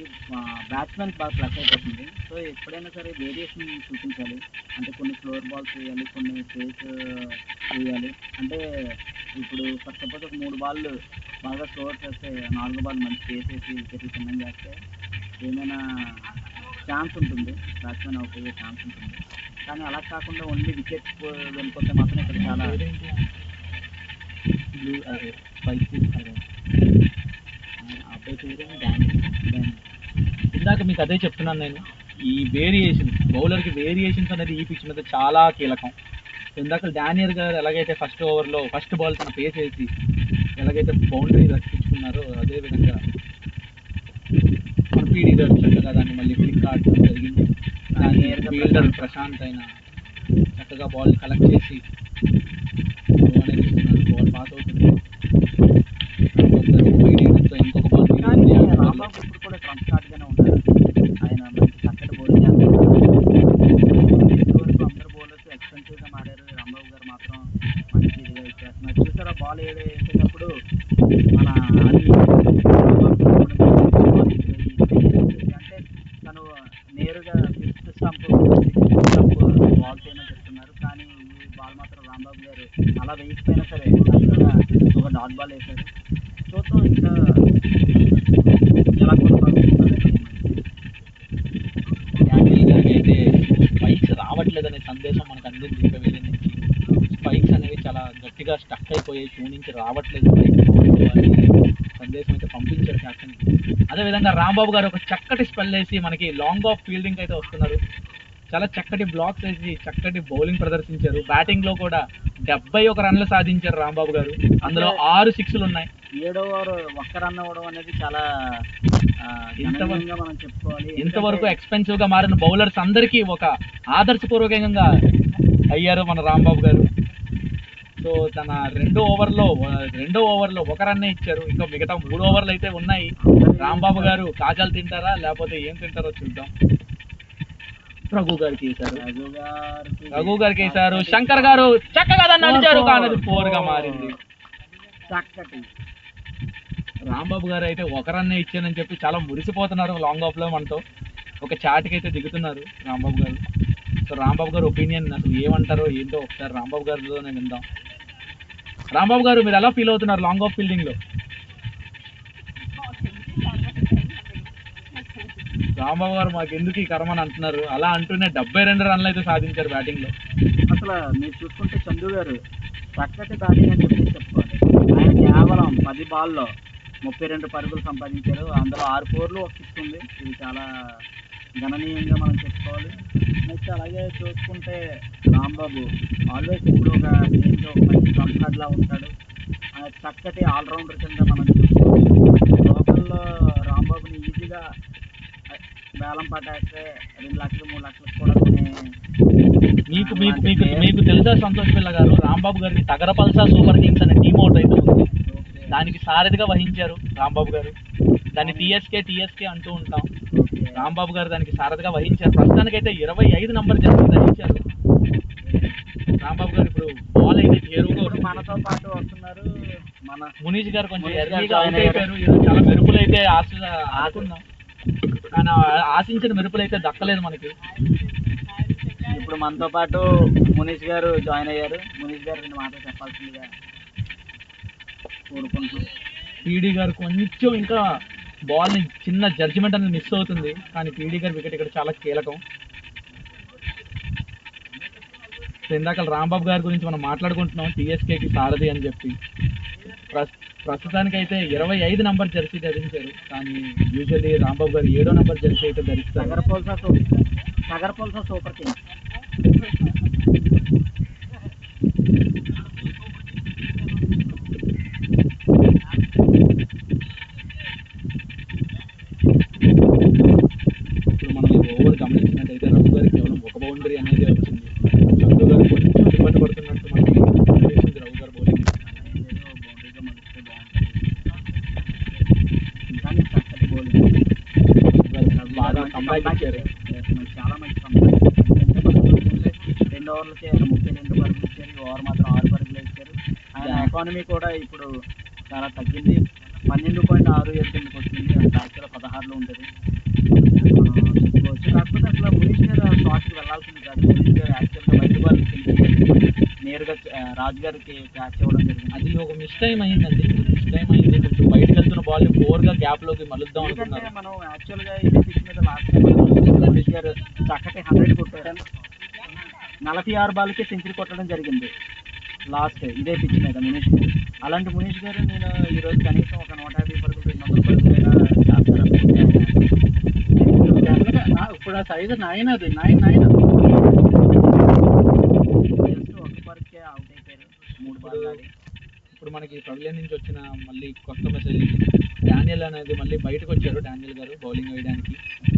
బ్యాట్స్మెన్ బాగా ప్లస్ అయిపోతుంది. సో ఎప్పుడైనా సరే వేరియేషన్ చూపించాలి. అంటే కొన్ని స్లోవర్ బాల్స్ వేయాలి, కొన్ని పేస్ వేయాలి. అంటే ఇప్పుడు ఫర్ సపోజ్ ఒక 3 బాళ్ళు బాగా స్లోవర్ చేస్తే 4 బాల్ మంచి పేస్ వేసి వికెట్లు చిన్నం చేస్తే ఏమైనా ఛాన్స్ ఉంటుంది, బ్యాట్స్మెన్ అవుట్ అయ్యే ఛాన్స్ ఉంటుంది. కానీ అలా కాకుండా ఓన్లీ వికెట్ వెళ్ళిపోతే మాత్రం ఇక్కడ చాలా ఇందాక మీకు అదే చెప్తున్నాను నేను. ఈ వేరియేషన్స్, బౌలర్కి వేరియేషన్స్ అనేది ఈ పిచ్ మీద చాలా కీలకం. ఇందాక డానియల్ గారు ఎలాగైతే ఫస్ట్ ఓవర్లో ఫస్ట్ బాల్ తన పేస్ వేసి ఎలాగైతే బౌండరీ రక్షించుకున్నారో అదేవిధంగా మన పీడీ గారు చక్కగా దాన్ని మళ్ళీ క్లిక్ ఆడటం జరిగింది. ఫీల్డర్ ప్రశాంత్ అయినా చక్కగా బాల్ కలెక్ట్ చేసి అనేది ఇస్తున్నారు. బాల్ పాస్ అవుతుంది. ఇంకొక బాల్ రాంబాబు ఇప్పుడు కూడా ట్రంప్ షాట్గానే ఉంటారు. ఆయన మంచి చక్కటి బౌలింగ్ చేస్తారు. అందరు బౌలర్స్ ఎక్స్పెన్సివ్గా మారారు. రాంబాబు గారు మాత్రం మంచి ఇదిగా ఇచ్చేస్తున్నారు. చూసారా బాల్ వేసేటప్పుడు మన అంటే తను నేరుగా ఫిఫ్త్ స్టంప్ బాల్ చేయమని చెప్తున్నారు. కానీ ఈ బాల్ మాత్రం రాంబాబు గారు అలా వేయకపోయినా సరే చక్కగా ఒక డాట్ బాల్ వేశారు. చూద్దాం ఇంకా ఎలా కొనసాగుతున్నారు. డానియల్ గారికి అయితే స్పైక్స్ రావట్లేదనే సందేశం మనకు అందింది. ఇంకా వేరే నుంచి స్పైక్స్ అనేవి చాలా గట్టిగా స్టక్ అయిపోయాయి, షూ నుంచి రావట్లేదు సందేశం అయితే పంపించారు క్యాప్టెన్కి. అదేవిధంగా రాంబాబు గారు ఒక చక్కటి స్పెల్ వేసి మనకి లాంగ్ ఆఫ్ ఫీల్డింగ్ అయితే వస్తున్నారు. చాలా చక్కటి బ్లాక్స్ వేసి చక్కటి బౌలింగ్ ప్రదర్శించారు. బ్యాటింగ్లో కూడా 71 రన్లు సాధించారు రాంబాబు గారు. అందులో 6 సిక్స్లు ఉన్నాయి. 7వ ఓవర్ ఒక్క రన్ అవ్వడం అనేది చాలా మనం చెప్పుకోవాలి. ఇంతవరకు ఎక్స్పెన్సివ్గా మారిన బౌలర్స్ అందరికీ ఒక ఆదర్శపూర్వకంగా అయ్యారు మన రాంబాబు గారు. సో తన రెండో ఓవర్లో ఒక రన్నే ఇచ్చారు. ఇంకా మిగతా 3 ఓవర్లు అయితే ఉన్నాయి. రాంబాబు గారు కాజాలు తింటారా లేకపోతే ఏం తింటారో చూద్దాం. రఘు గారికి వేశారు. శంకర్ గారు చక్కగా దాన్ని నడిచారు కానీ అది 4 గా మారింది. చక్కటి రాంబాబు గారు అయితే ఒక రన్నే ఇచ్చానని చెప్పి చాలా మురిసిపోతున్నారు లాంగ్ ఆఫ్ లో. మనతో ఒక చాట్కి అయితే దిగుతున్నారు రాంబాబు గారు. సో రాంబాబు గారు ఒపీనియన్ అసలు ఏమంటారో ఏంటో ఒకసారి రాంబాబు గారితోనే విందాం. రాంబాబు గారు మీరు ఎలా ఫీల్ అవుతున్నారు లాంగ్ ఆఫ్ ఫీల్డింగ్ లో? రాంబాబు గారు మాకు ఎందుకు ఈ కర్మ అని అంటున్నారు. అలా అంటూనే 72 రన్లు అయితే సాధించారు బ్యాటింగ్ లో. అసలు మీరు చూసుకుంటే చందు గారు చక్కటి బ్యాటింగ్ అని చెప్పి చెప్పుకోవాలి. ఆయన కేవలం 10 బాల్లో 32 పరుగులు సంపాదించారు. అందులో 6 4లు 1 6 ఉంది. ఇది చాలా గణనీయంగా మనం చెప్పుకోవాలి. నెక్స్ట్ అలాగే చూసుకుంటే రాంబాబు ఆల్వేస్ ఇప్పుడు ఒక గేమ్లో ఒక మంచి కంఫర్ట్లా ఉంటాడు. చక్కటి ఆల్రౌండర్ కింద మనం చూసుకోవచ్చు. లోకల్లో రాంబాబుని ఈజీగా వేలం పట్టేస్తే 2 లక్షలు 3 లక్షలు కూడా మీకు తెలుసా సంతోష్ పిల్ల గారు, రాంబాబు గారికి తగరపల్సా సూపర్ కింగ్స్ అనే టీమ్ అవుట్ అయితే ఉంది. దానికి సారథిగా వహించారు రాంబాబు గారు. దాన్ని టీఎస్కే అంటూ ఉంటాం. రాంబాబు గారు దానికి సారథిగా వహించారు. ప్రస్తుతానికైతే 25 నంబర్ జెర్సీ ధరించారు రాంబాబు గారు. ఇప్పుడు బాల్ అయితే చేరువుగా మనతో పాటు వస్తున్నారు. మన మునీష్ గారు కొంచెం ఎర్లీగా అవుట్ అయిపోయారు. చాలా మెరుపులు అయితే ఆడుకున్నాం కానీ ఆశించిన మెరుపులు అయితే దక్కలేదు మనకి. ఇప్పుడు మనతో పాటు మునీష్ గారు జాయిన్ అయ్యారు. మునీష్ గారు 2 మాటలు చెప్పాల్సిందిగా కోరుకుంటున్నాం. పీడీ గారు కొంచెం ఇంకా బాల్ని చిన్న జడ్జిమెంట్ అనేది మిస్ అవుతుంది కానీ పీడీ గారి వికెట్ ఇక్కడ చాలా కీలకం. ఇందాక రాంబాబు గారి గురించి మనం మాట్లాడుకుంటున్నాం, టీఎస్కేకి సారథి అని చెప్పి. ప్రస్తుతానికైతే 25 నంబర్ జెర్సీ ధరించారు కానీ యూజువల్లీ రాంబాబు గారు 7వ నంబర్ జెర్సీ అయితే ధరిస్తారు. తగరపల్సా సూపర్ కింగ్. ఇప్పుడు మనం ఓవర్ గమనించినట్టయితే రఘు గారికి కేవలం 1 బౌండరీ అనేది వచ్చింది. చందు గారు కొంచెం ఇబ్బంది పడుతున్నట్టు మనకి అనిపిస్తుంది రఘు గారు బౌలింగ్. బాగా కంబ్యాక్ ఇచ్చారు. చాలా మంచి కంబ్యాక్. 2 ఓవర్లకి 32 పరుగులు ఇచ్చారు. ఈ ఓవర్ మాత్రం 6 పరుగులు ఇచ్చారు. ఆయన ఎకానమీ కూడా ఇప్పుడు చాలా తగ్గింది. 12.67 కిందకి వచ్చింది. యాక్చువల్గా 16లో ఉంటుంది చెప్పుకోవచ్చు. కాకపోతే అసలు మునీష్ గారు షాట్కి వెళ్ళాల్సింది కాదు. మునీష్ గారు యాక్చువల్గా బయట బాల్ని నేరుగా రాజు గారికి క్యాచ్ ఇవ్వడం జరిగింది. అది ఒక మిస్ టైం అయిందండి. కొంచెం బయటకు వెళ్తున్న బాల్ 4గా గ్యాప్లోకి మలుద్దాం అనుకున్నారు. మనం యాక్చువల్గా ఇదే పిచ్ మీద లాస్ట్ టైం మునీష్ గారు చక్కటి 100 కొట్టారు. 46 బాల్కి సెంచరీ కొట్టడం జరిగింది లాస్ట్ ఇదే పిచ్ మీద మునీష్ గారు. అలాంటి మునీష్ గారు నేను ఈరోజు కనీసం ఒక 150 పరుగులు 200 పరుగులు చేస్తారనుకుంటే ఇప్పుడు ఆ సైజు 9 అది 9 జస్ట్ 1 పరుకే అవుట్ అయిపోయారు 3 బాల్ ఆడి. ఇప్పుడు మనకి పవిలియన్ నుంచి వచ్చిన మళ్ళీ కొత్త మెసేజ్, డానియల్ అనేది మళ్ళీ బయటకు వచ్చారు. డానియల్ గారు బౌలింగ్ వేయడానికి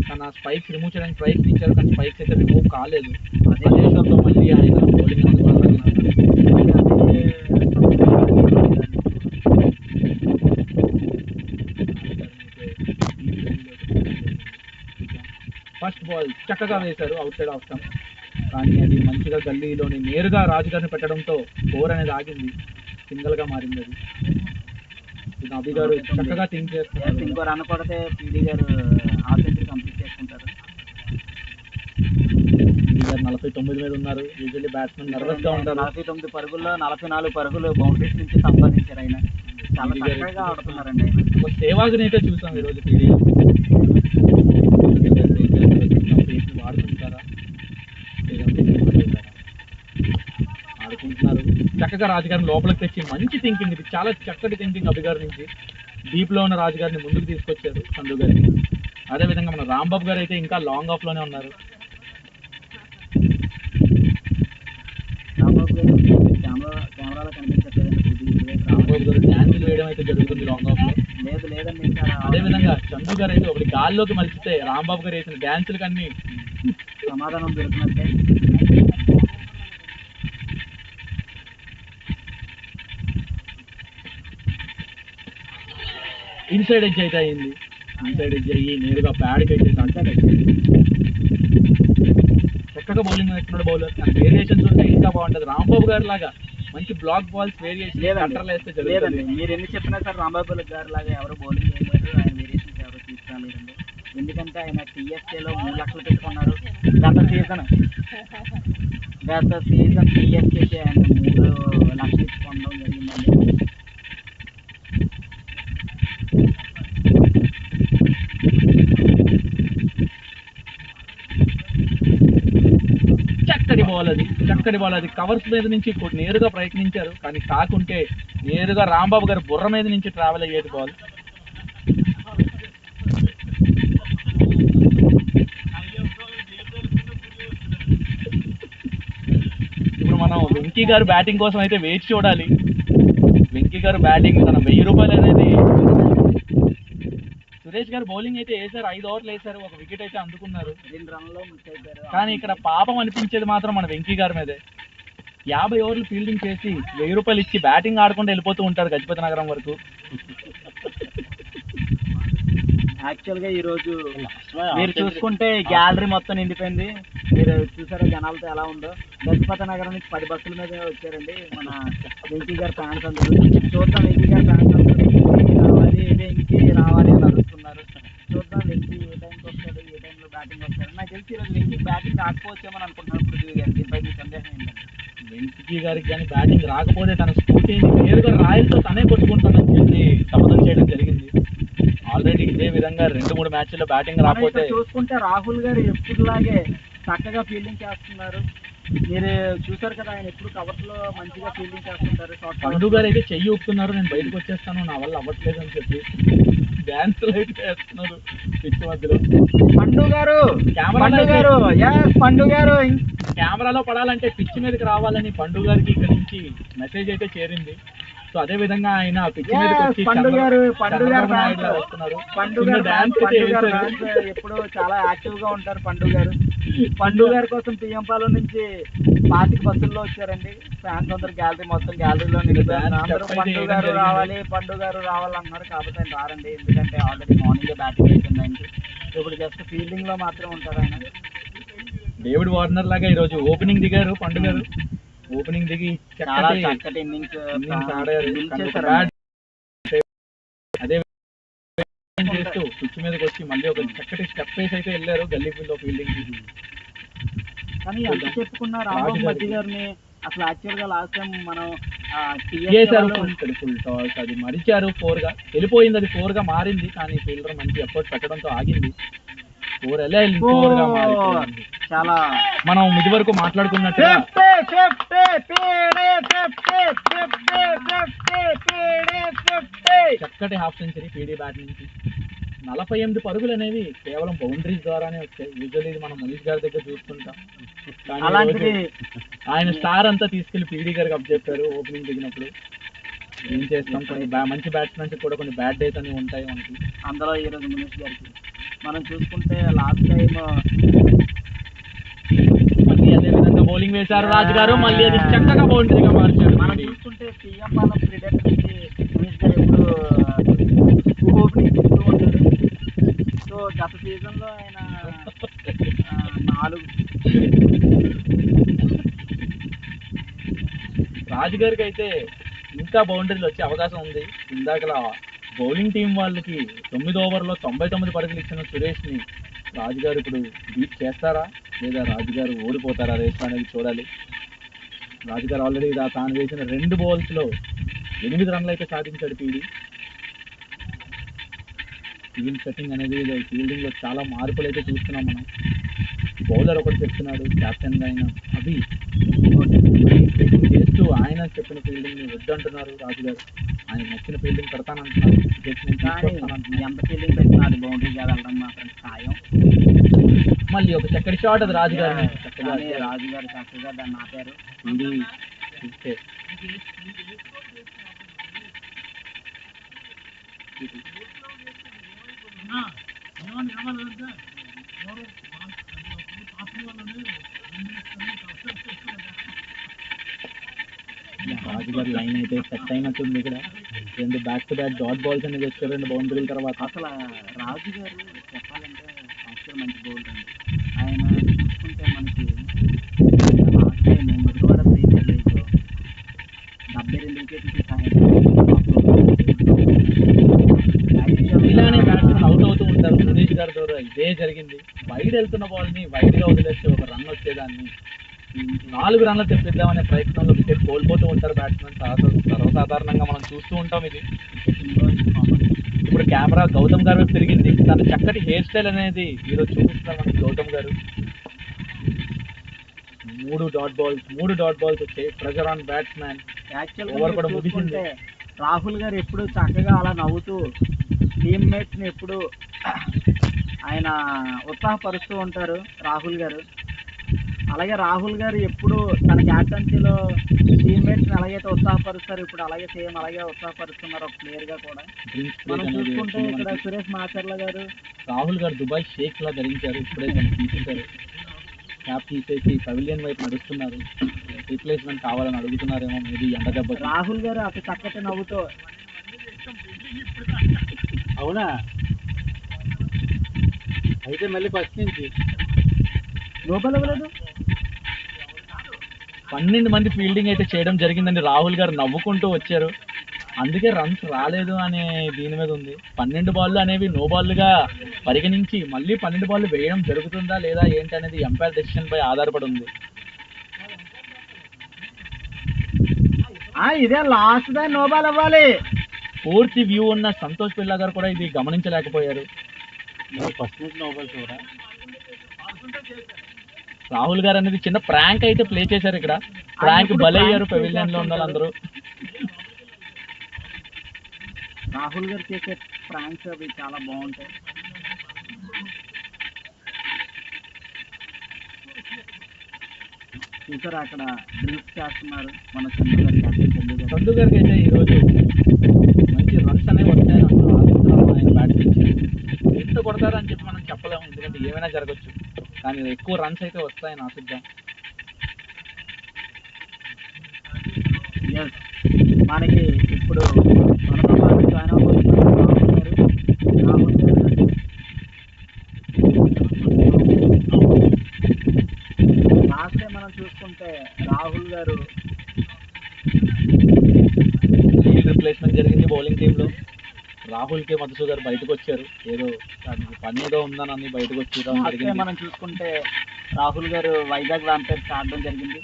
కానీ ఆ స్పైక్స్ రిమూవ్ చేయడానికి ప్రయత్నించారు కానీ స్పైక్స్ అయితే రిమూవ్ కాలేదు. అదే విషయంతో మళ్ళీ ఆయన బౌలింగ్ అనేది ఫస్ట్ బాల్ చక్కగా వేశారు అవుట్ సైడ్ ఆఫ్ స్టంప్ కానీ అది మంచిగా గల్లీలోని నేరుగా రాజు గారిని పెట్టడంతో 4 అనేది ఆగింది. సింగిల్ గా మారింది. అది అభి గారు చక్కగా థింక్ చేస్తారు. ఇంకో రన్ కొడితే పీడీ గారు ఆ సెంచరీ కంప్లీట్ చేసుకుంటారు. పీడీ గారు 49 మీద ఉన్నారు. యూజువల్లీ బ్యాట్స్మెన్ నర్వస్ గా ఉంటారు. 49 పరుగుల్లో 44 పరుగులు బౌండరీస్ నుంచి సంపాదించారు. ఆయన చాలా చక్కగా ఆడుతున్నారండి. ఒక సేవాగ్ని అయితే చూసాం ఈరోజు. పీడీ వాడుకుంటారా ఆడుకుంటున్నారు. చక్కగా రాజుగారిని లోపలికి తెచ్చి మంచి థింకింగ్, ఇది చాలా చక్కటి థింకింగ్ అభి గారి నుంచి. డీప్ లో ఉన్న రాజుగారిని ముందుకు తీసుకొచ్చారు చందు గారిని. అదేవిధంగా మన రాంబాబు గారు అయితే ఇంకా లాంగ్ ఆఫ్ లోనే ఉన్నారు. కెమెరాలో కనిపించట్లేదు. రాంబాబు గారు డ్యాన్సులు వేయడం అయితే జరుగుతుంది లాంగ్ ఆఫ్ లో. లేదండి. అదేవిధంగా చందు గారు అయితే ఒకటి గాల్లోకి మలిస్తే రాంబాబు గారు వేసిన డ్యాన్సులు కన్నీ సమాధానం దొరికినట్టే. ఇన్సైడ్ ఎడ్జ్ అయితే అయింది. ఇన్సైడ్ ఎడ్జ్ అయ్యి నేరుగా ప్యాడ్కి అయితే చక్కగా బౌలింగ్ వేస్తున్నాడు బౌలర్. కానీ వేరియేషన్స్ ఉంటే ఇంకా బాగుంటుంది. రాంబాబు గారి లాగా మంచి బ్లాక్ బాల్స్ వేరియేషన్ కంట్రోల్ వేస్తే లేదండి. మీరు ఎన్ని చెప్పినా సార్ రాంబాబు గారి లాగా ఎవరు బౌలింగ్ చేయలేరు. ఆయన వేరియేషన్స్ ఎవరు తీసుకురాలేదండి. ఎందుకంటే ఆయన టీఎస్కేలో 3 లక్షలు పెట్టుకున్నారు. గత సీజన్ టీఎస్కేకి ఆయన 3 లక్షలు ఇచ్చుకోవడం జరిగిందండి. చక్కటి బాల్ అది కవర్స్ మీద నుంచి నేరుగా ప్రయత్నించారు. కానీ కాకుంటే నేరుగా రాంబాబు గారు బుర్ర మీద నుంచి ట్రావెల్ అయ్యేది బాల్. ఇప్పుడు మనం వెంకీ గారు బ్యాటింగ్ కోసం అయితే వేచి చూడాలి. వెంకీ గారు బ్యాటింగ్ తన 1000 రూపాయలు అనేది. సురేష్ గారు బౌలింగ్ అయితే వేశారు, 5 ఓవర్లు వేశారు, 1 వికెట్ అయితే అందుకున్నారు. 2 రన్లలో మిస్ అయిపోయారు. కానీ ఇక్కడ పాపం అనిపించేది మాత్రం మన వెంకీ గారి మీదే. 50 ఓవర్లు ఫీల్డింగ్ చేసి 1000 రూపాయలు ఇచ్చి బ్యాటింగ్ ఆడకుండా వెళ్ళిపోతూ ఉంటారు గజపతి నగరం వరకు. యాక్చువల్గా ఈరోజు మీరు చూసుకుంటే గ్యాలరీ మొత్తం నిండిపోయింది. మీరు చూసారా జనాలతో ఎలా ఉందో. గజపతి నగరం నుంచి 10 బస్సుల మీద వచ్చారండి మన వెంకీ గారి ఫ్యాన్స్ అందరూ. చూద్దాం వెంకీ గారి ఫ్యాన్స్ అందరూ వెంకీ రావాలి అని అడుగుతున్నారు. చూద్దాం వెంకీ ఏ టైంకి వస్తాడు, ఏ టైంలో బ్యాటింగ్ వస్తాడు. నాకు తెలిసి ఈరోజు వెంకీ బ్యాటింగ్ రాకపోవచ్చేమో అనుకుంటున్నాను పృథ్వీ గారు. దీనిపై మీ సందేహం ఏంటంటే వెంకీ గారికి కానీ బ్యాటింగ్ రాకపోతే తన స్కూటీని నేరుగా రాయల్తో తనే కొట్టుకుంటానని చెప్పి శపథం చేయడం జరిగింది. ఆల్రెడీ ఇదే విధంగా 2-3 మ్యాచ్ల్లో బ్యాటింగ్ రాకపోతే చూసుకుంటే రాహుల్ గారు ఎప్పుడులాగే చక్కగా ఫీల్డింగ్ చేస్తున్నారు. మీరు చూసారు కదా, ఆయన ఎప్పుడు కవర్స్ లో మంచిగా ఫీల్డింగ్ చేస్తుంటారు. పండు గారు అయితే చెయ్యి ఊపుతున్నారు, నేను బయటకు వచ్చేస్తాను, నా వల్ల అవ్వట్లేదు అని చెప్పి డ్యాన్స్ అయితే చేస్తున్నారు పిచ్ మధ్యలో. పండు గారు కెమెరాలో పడాలంటే పిచ్ మీదకి రావాలని పండు గారికి ఇక్కడ నుంచి మెసేజ్ అయితే చేరింది. సో అదే విధంగా ఆయన పిచ్ మీదకి వచ్చి ఎప్పుడు చాలా యాక్టివ్ గా ఉంటారు. పండు గారి కోసం పిఎం పాలెం నుంచి 25 బస్సుల్లో వచ్చారండి. ఫ్యాన్స్ అందరూ గ్యాలరీ మొత్తం గ్యాలరీలో అందరూ పండు గారు రావాలన్నారు. కాకపోతే ఆయన రారండి, ఎందుకంటే ఆల్రెడీ మార్నింగ్ బ్యాటింగ్ అయిపోయిందండి. ఇప్పుడు జస్ట్ ఫీల్డింగ్ లో మాత్రం ఉంటారు ఆయన. డేవిడ్ వార్నర్ లాగా ఈరోజు ఓపెనింగ్ దిగారు పండు గారు. ఓపెనింగ్ దిగి చాలా చక్కటి ఇన్నింగ్స్ ఆడారు. అదే చేస్తూ పిచ్ మీదకి వచ్చి మళ్ళీ ఒక చక్కటి స్టెప్ వేసి అయితే వెళ్ళారు గల్లీ ఫీల్డ్ ఫీల్డింగ్. కానీ ఎంత చెప్పుకున్నా రాంబాబు మధ్య గారిని అసలు యాక్చువల్ గా లాస్ట్ టైం మనం ఫుల్ టాస్ అది మరిచారు. 4 గా వెళ్ళిపోయింది, అది 4 గా మారింది. కానీ ఫీల్డర్ మంచి ఎఫర్ట్ పెట్టడంతో ఆగింది. 4 వెళ్ళి 4 గా మారింది. చాలా మనం ఇది వరకు మాట్లాడుకున్నట్టుగా చక్కటి హాఫ్ సెంచరీ పీడీ బ్యాట్ నుంచి. 48 పరుగులు అనేవి కేవలం బౌండరీస్ ద్వారానే వచ్చాయి. యూజువల్లీ ఇది మనం మనీష్ గారి దగ్గర చూసుకుంటాం. కానీ ఆయన స్టార్ అంతా తీసుకెళ్లి పీడీ గారికి అప్ చెప్పారు ఓపెనింగ్ దిగినప్పుడు. ఏం చేస్తాం, కొన్ని మంచి బ్యాట్స్మెన్స్ కూడా కొన్ని బ్యాడ్ డేస్ అనేవి ఉంటాయి మనకి. అందులో ఈరోజు మనీష్ గారికి మనం చూసుకుంటే లాస్ట్ టైం మళ్ళీ అదే విధంగా బౌలింగ్ వేశారు రాజు గారు. మళ్ళీ అది చక్కగా బౌండరీగా మార్చారు. మనం చూసుకుంటే సీఎం పాలెం క్రికెట్ మనీష్ గారు ఎప్పుడు ఓపెనింగ్ ఇస్తూ ఉంటారు. సో గత సీజన్ లో ఆయన 4 రాజు గారికి అయితే ఇంకా బౌండరీలు వచ్చే అవకాశం ఉంది. ఇందాకలా బౌలింగ్ టీం వాళ్ళకి 9 ఓవర్లో 99 పరుగులు ఇచ్చిన సురేష్ని రాజుగారు ఇప్పుడు బీట్ చేస్తారా లేదా రాజుగారు ఓడిపోతారా రేస్ అనేది చూడాలి. రాజుగారు ఆల్రెడీ తాను వేసిన 2 బౌల్స్లో 8 రన్లు అయితే సాధించాడు పీడీ. ఫీల్డ్ సెట్టింగ్ అనేది ఫీల్డింగ్లో చాలా మార్పులు అయితే చూస్తున్నాం మనం. బౌలర్ ఒకటి చెప్తున్నాడు కెప్టెన్గా అయిన అవి ఫీల్డింగ్ చేస్తూ ఆయన చెప్పిన ఫీల్డింగ్ని వద్దంటున్నారు రాజుగారు. ఆయన నచ్చిన ఫీల్డింగ్ పెడతానంటున్నారు. ఎంత ఫీల్డింగ్ పెట్టినా అది బౌండరీ వెళ్ళడం మాత్రం ఖాయం. మళ్ళీ ఒక చక్కటి షాట్ అది రాజుగారు చక్కగా దాన్ని ఆపారు. ఇది చూస్తే రాజుగారి లైన్ అయితే సెట్ అయినట్టుంది ఇక్కడ. రెండు back to back dot balls అనేది వచ్చారు, రెండు బౌండరీల తర్వాత. అసలు రాజు గారు చెప్పాలంటే యాక్చువల్ మంచి బౌలర్ అండి. ఆయన చూసుకుంటే మనకి లాస్ట్ టైం మధురవాడ ప్రీమియర్ లీగ్లో 72 వికెట్లు ఇలానే బ్యాట్స్మెన్ అవుట్ అవుతూ ఉంటారు. సునీష్ గారి ద్వారా ఇదే జరిగింది. వైడ్ వెళ్తున్న బాల్ని వైడ్గా వదిలేస్తే ఒక రన్ వచ్చేదాన్ని 4 రన్లు తెప్పిద్దామనే ప్రయత్నంలో వికెట్ కోల్పోతూ ఉంటారు బ్యాట్స్మెన్. సర్వసాధారణంగా మనం చూస్తూ ఉంటాం ఇది. ఇప్పుడు కెమెరా గౌతమ్ గారి వైపు తిరిగింది. తన చక్కటి హెయిర్ స్టైల్ అనేది ఈరోజు చూపిస్తున్నారు మనకి గౌతమ్ గారు. 3 డాట్ బాల్స్ వచ్చాయి. Pressure on batsmen. ఓవర్ కూడా ముగిసింది. రాహుల్ గారు ఎప్పుడు చక్కగా అలా నవ్వుతూ టీమ్మేట్స్ ని ఎప్పుడు ఆయన ఉత్సాహపరుస్తూ ఉంటారు రాహుల్ గారు. అలాగే రాహుల్ గారు ఎప్పుడు తన క్యాప్టెన్సీలో టీమ్మేట్స్ ని అలాగైతే ఉత్సాహపరుస్తారు, ఇప్పుడు అలాగే సేమ్ అలాగే ఉత్సాహపరుస్తున్నారు ఒక ప్లేయర్ గా కూడా. మనం చూసుకుంటే ఇక్కడ సురేష్ మాచర్ల గారు, రాహుల్ గారు దుబాయ్ షేక్ లా ధరించారు. ఇప్పుడే తీసేశారు. క్యాప్ తీసేసి పవిలియన్ వైపు నడుస్తున్నారు. రీప్లేస్మెంట్ కావాలని అడుగుతున్నారేమో మేబీ ఎండ దెబ్బ. రాహుల్ గారు అతి చక్కటి నవ్వుతో. అవునా? అయితే మళ్ళీ ఫస్ట్ నుంచి లోపల ఇవ్వలేదు. 12 మంది ఫీల్డింగ్ అయితే చేయడం జరిగిందండి. రాహుల్ గారు నవ్వుకుంటూ వచ్చారు. అందుకే రన్స్ రాలేదు అనే దీని మీద ఉంది. 12 బాళ్ళు అనేవి నో బాల్లుగా పరిగణించి మళ్ళీ 12 బాళ్ళు వేయడం జరుగుతుందా లేదా ఏంటి అనేది ఎంపైర్ డెసిషన్ పై ఆధారపడి ఉంది. ఇదే లాస్ట్ దా నో బాల్ అవ్వాలి. పూర్తి వ్యూ ఉన్న సంతోష్ పిల్ల గారు కూడా ఇది గమనించలేకపోయారు. ఫస్ట్ నుంచి నో బాల్ చూడరా? రాహుల్ గారు అనేది చిన్న ప్రాంక్ అయితే ప్లే చేశారు. ఇక్కడ ప్రాంక్ బలయ్యారు పెవిలియన్ లో ఉన్న వాళ్ళందరూ. రాహుల్ గారు చేసే ప్రాంక్స్ అవి చాలా బాగుంటాయి. చూసారు అక్కడ డ్రిల్స్ చేస్తున్నారు మన చందు గారికి అయితే ఈరోజు మంచి రన్స్ అనేవి వస్తాయని ఆశిస్తున్నాము. ఆయన బ్యాట్ నుంచి ఎంత కొడతారని చెప్పి మనం చెప్పలేము, ఎందుకంటే ఏమైనా జరగచ్చు. కానీ ఎక్కువ రన్స్ అయితే వస్తాయని ఆశిద్దాం. మనకి ఇప్పుడు జాయిన్ అవబోతున్నారు రాహుల్ గారు. లాస్ట్ టైం మనం చూసుకుంటే రాహుల్ గారు రిప్లేస్మెంట్ జరిగింది బౌలింగ్ టీంలో. రాహుల్కి మధుసూ గారు బయటకు వచ్చారు. ఏదో పని ఏదో ఉందని బయటకు వచ్చి మనం చూసుకుంటే రాహుల్ గారు వైజాగ్ వ్యాంపైర్స్ ఆడడం జరిగింది.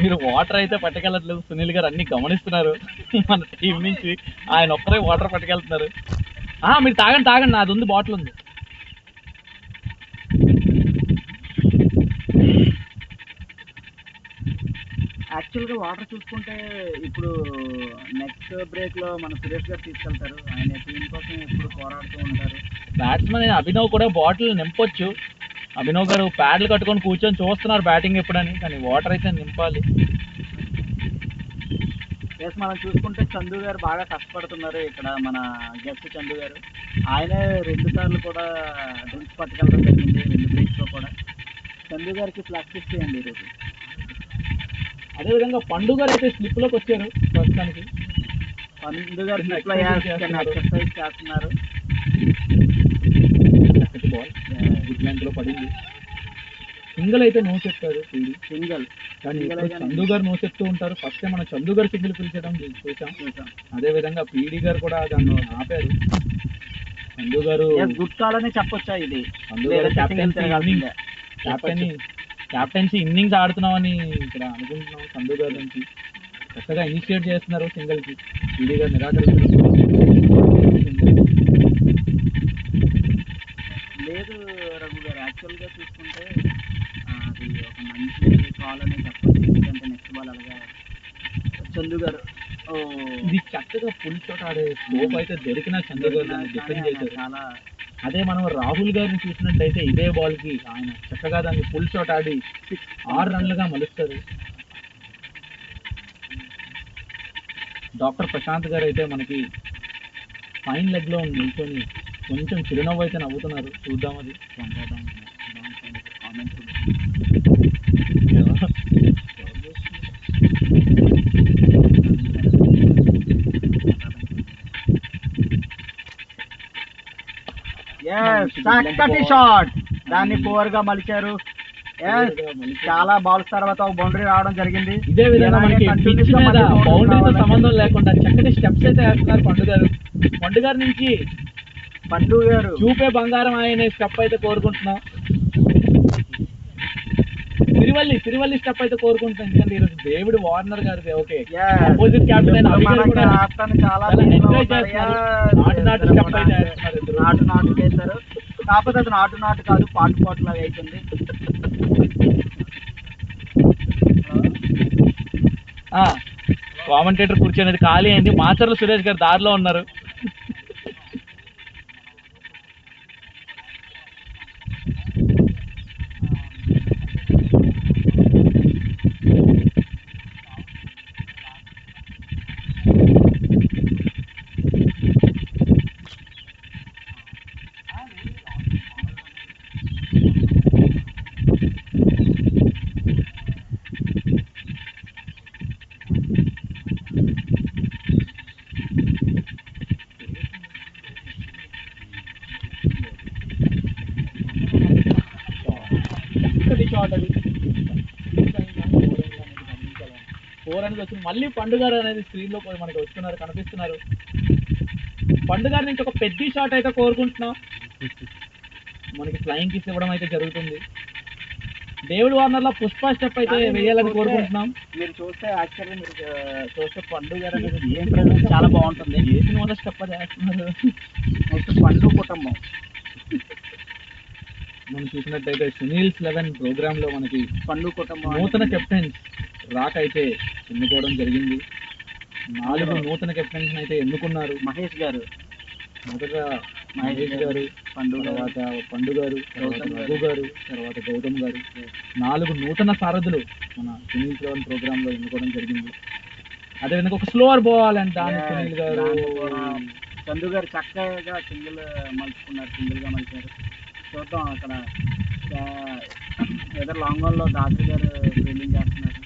మీరు వాటర్ అయితే పట్టుకెళ్ళట్లేదు. సునీల్ గారు అన్ని గమనిస్తున్నారు. మన టీం నుంచి ఆయన ఒక్కరే వాటర్ పట్టుకెళ్తున్నారు. మీరు తాగండి, నాది ఉంది, బాటిల్ ఉంది. యాక్చువల్గా వాటర్ చూసుకుంటే ఇప్పుడు నెక్స్ట్ బ్రేక్లో మన సురేష్ గారు తీసుకెళ్తారు. ఆయన టీం కోసం ఎప్పుడు పోరాడుతూ ఉంటారు. బ్యాట్స్మెన్ అభినవ్ కూడా బాటిల్ నింపొచ్చు. అభినవ్ గారు ప్యాడ్లు కట్టుకొని కూర్చొని చూస్తున్నారు బ్యాటింగ్ ఎప్పుడని, కానీ వాటర్ అయితే నింపాలి. మనం చూసుకుంటే చందు గారు బాగా కష్టపడుతున్నారు. ఇక్కడ మన గెస్ట్ చందు గారు ఆయనే 2 సార్లు కూడా డ్రింక్స్ పట్టుకెళ్ళడం జరిగింది 2 బ్రేక్స్లో కూడా. చందు గారికి ఫ్లాగ్ ఇచ్చేయండి ఈరోజు. అదేవిధంగా పండు గారు అయితే స్లిప్లోకి వచ్చారు. ప్రస్తుతానికి పండు గారు ఎక్సర్సైజ్ చేస్తున్నారు. బాల్ గుడ్ లెంగ్త్లో పడింది. సింగిల్ అయితే నో చెప్తారు సింగిల్, కానీ చందు గారు నో చెప్తూ ఉంటారు. ఫస్ట్ టైం మనం చందు గారు సింగిల్ పిలిచడం చూసాం. అదేవిధంగా పీడీ గారు కూడా దాన్ని ఆపారు. చందు గారు గుడ్ కాల్ అని చెప్పొచ్చా ఇది? చందు గారు క్యాప్టెన్సీ ఇన్నింగ్స్ ఆడుతున్నామని ఇక్కడ అనుకుంటున్నాం. చందు గారి నుంచి చక్కగా ఇనిషియేట్ చేస్తున్నారు సింగిల్కి. పీడీ గారు నిరాకరిస్తున్నారు. లేదు రఘు గారు, యాక్చువల్గా చూసుకుంటే అది ఒక మంచి కాల్ అనే చెప్పచ్చు. ఎందుకంటే నెక్స్ట్ బాల్ అలాగా చందు గారు ఇది చక్కగా ఫుల్ షాట్ ఆడే స్కోప్ అయితే దొరికిన చందు గారు దాన్ని డిఫెండ్ చేశారు చాలా. అదే మనం రాహుల్ గారిని చూసినట్టయితే ఇదే బాల్కి ఆయన చక్కగా దాన్ని ఫుల్ షాట్ ఆడి 6 రన్లుగా మలుస్తారు. డాక్టర్ ప్రశాంత్ గారు అయితే మనకి ఫైన్ లెగ్లో నిల్చొని కొంచెం చిరునవ్వు అయితే నవ్వుతున్నారు. చూద్దాం అది. చక్కటి షాట్, దాన్ని 4 గా మలిచారు. చాలా బాల్స్ తర్వాత ఒక బౌండరీ రావడం జరిగింది. ఇదే విధంగా మనకి పిచ్ మీద బౌండరీతో సంబంధం లేకుండా చక్కటి స్టెప్స్ అయితే వేస్తున్నారు పండు గారు నుంచి పండు గారు చూపే బంగారం అనే స్టెప్ అయితే కోరుకుంటున్నాం. తిరువల్లి స్టెప్ అయితే కోరుకుంటున్నాం. ఎందుకంటే ఈరోజు డేవిడ్ వార్నర్ గారిది ఓకే అపోజిట్ క్యాప్టెన్ చాలా నాటు స్టెప్ అయితే వేస్తున్నారు. నాటు చేశారు. కాకపోతే అది నాటు కాదు, పాటు లాగా అవుతుంది. కామెంటేటర్ కూర్చొనేది ఖాళీ అయింది. మాచర్ల సురేష్ గారు దారిలో ఉన్నారు. షాట్ అది 4 అనేది వచ్చింది. మళ్ళీ పండుగారు అనేది స్క్రీన్ లో మనకి వస్తున్నారు, కనిపిస్తున్నారు. పండుగారి నుంచి ఒక పెద్ద షాట్ అయితే కోరుకుంటున్నాం. మనకి ఫ్లయింగ్ కిస్ ఇవ్వడం అయితే జరుగుతుంది. డేవిడ్ వార్నర్ లో పుష్ప స్టెప్ అయితే వేయాలని కోరుకుంటున్నాం. మీరు చూస్తే యాక్చువల్లీ మీరు చూస్తే పండు గారు అనేది చాలా బాగుంటుంది. ఏ సినిమాలో స్టెప్ అది వేస్తున్నారు. నెక్స్ట్ పండు కుటుంబం మనం చూసినట్టయితే సునీల్స్ 11 ప్రోగ్రామ్ లో మనకి పండు కుటుంబం నూతన కెప్టెన్స్ రాక్ అయితే ఎన్నుకోవడం జరిగింది. 4 నూతన కెప్టెన్స్ అయితే ఎన్నుకున్నారు. మహేష్ గారు మొదట మహేష్ గారు, తర్వాత పండు గారు, తర్వాత రఘు గారు, తర్వాత గౌతమ్ గారు 4 నూతన సారథులు మన సునీల్ 11 ప్రోగ్రామ్ లో ఎన్నుకోవడం జరిగింది. అదేవిధంగా ఒక స్లోవర్ బాల్ అండ్ దాని సునీల్ గారు, చందు గారు చక్కగా సింగిల్ గా మలిచారు. చూద్దాం అక్కడ ఏదో లాంగ్ ఆన్ లో దాసరి గారు ఫీల్డింగ్ చేస్తున్నారు.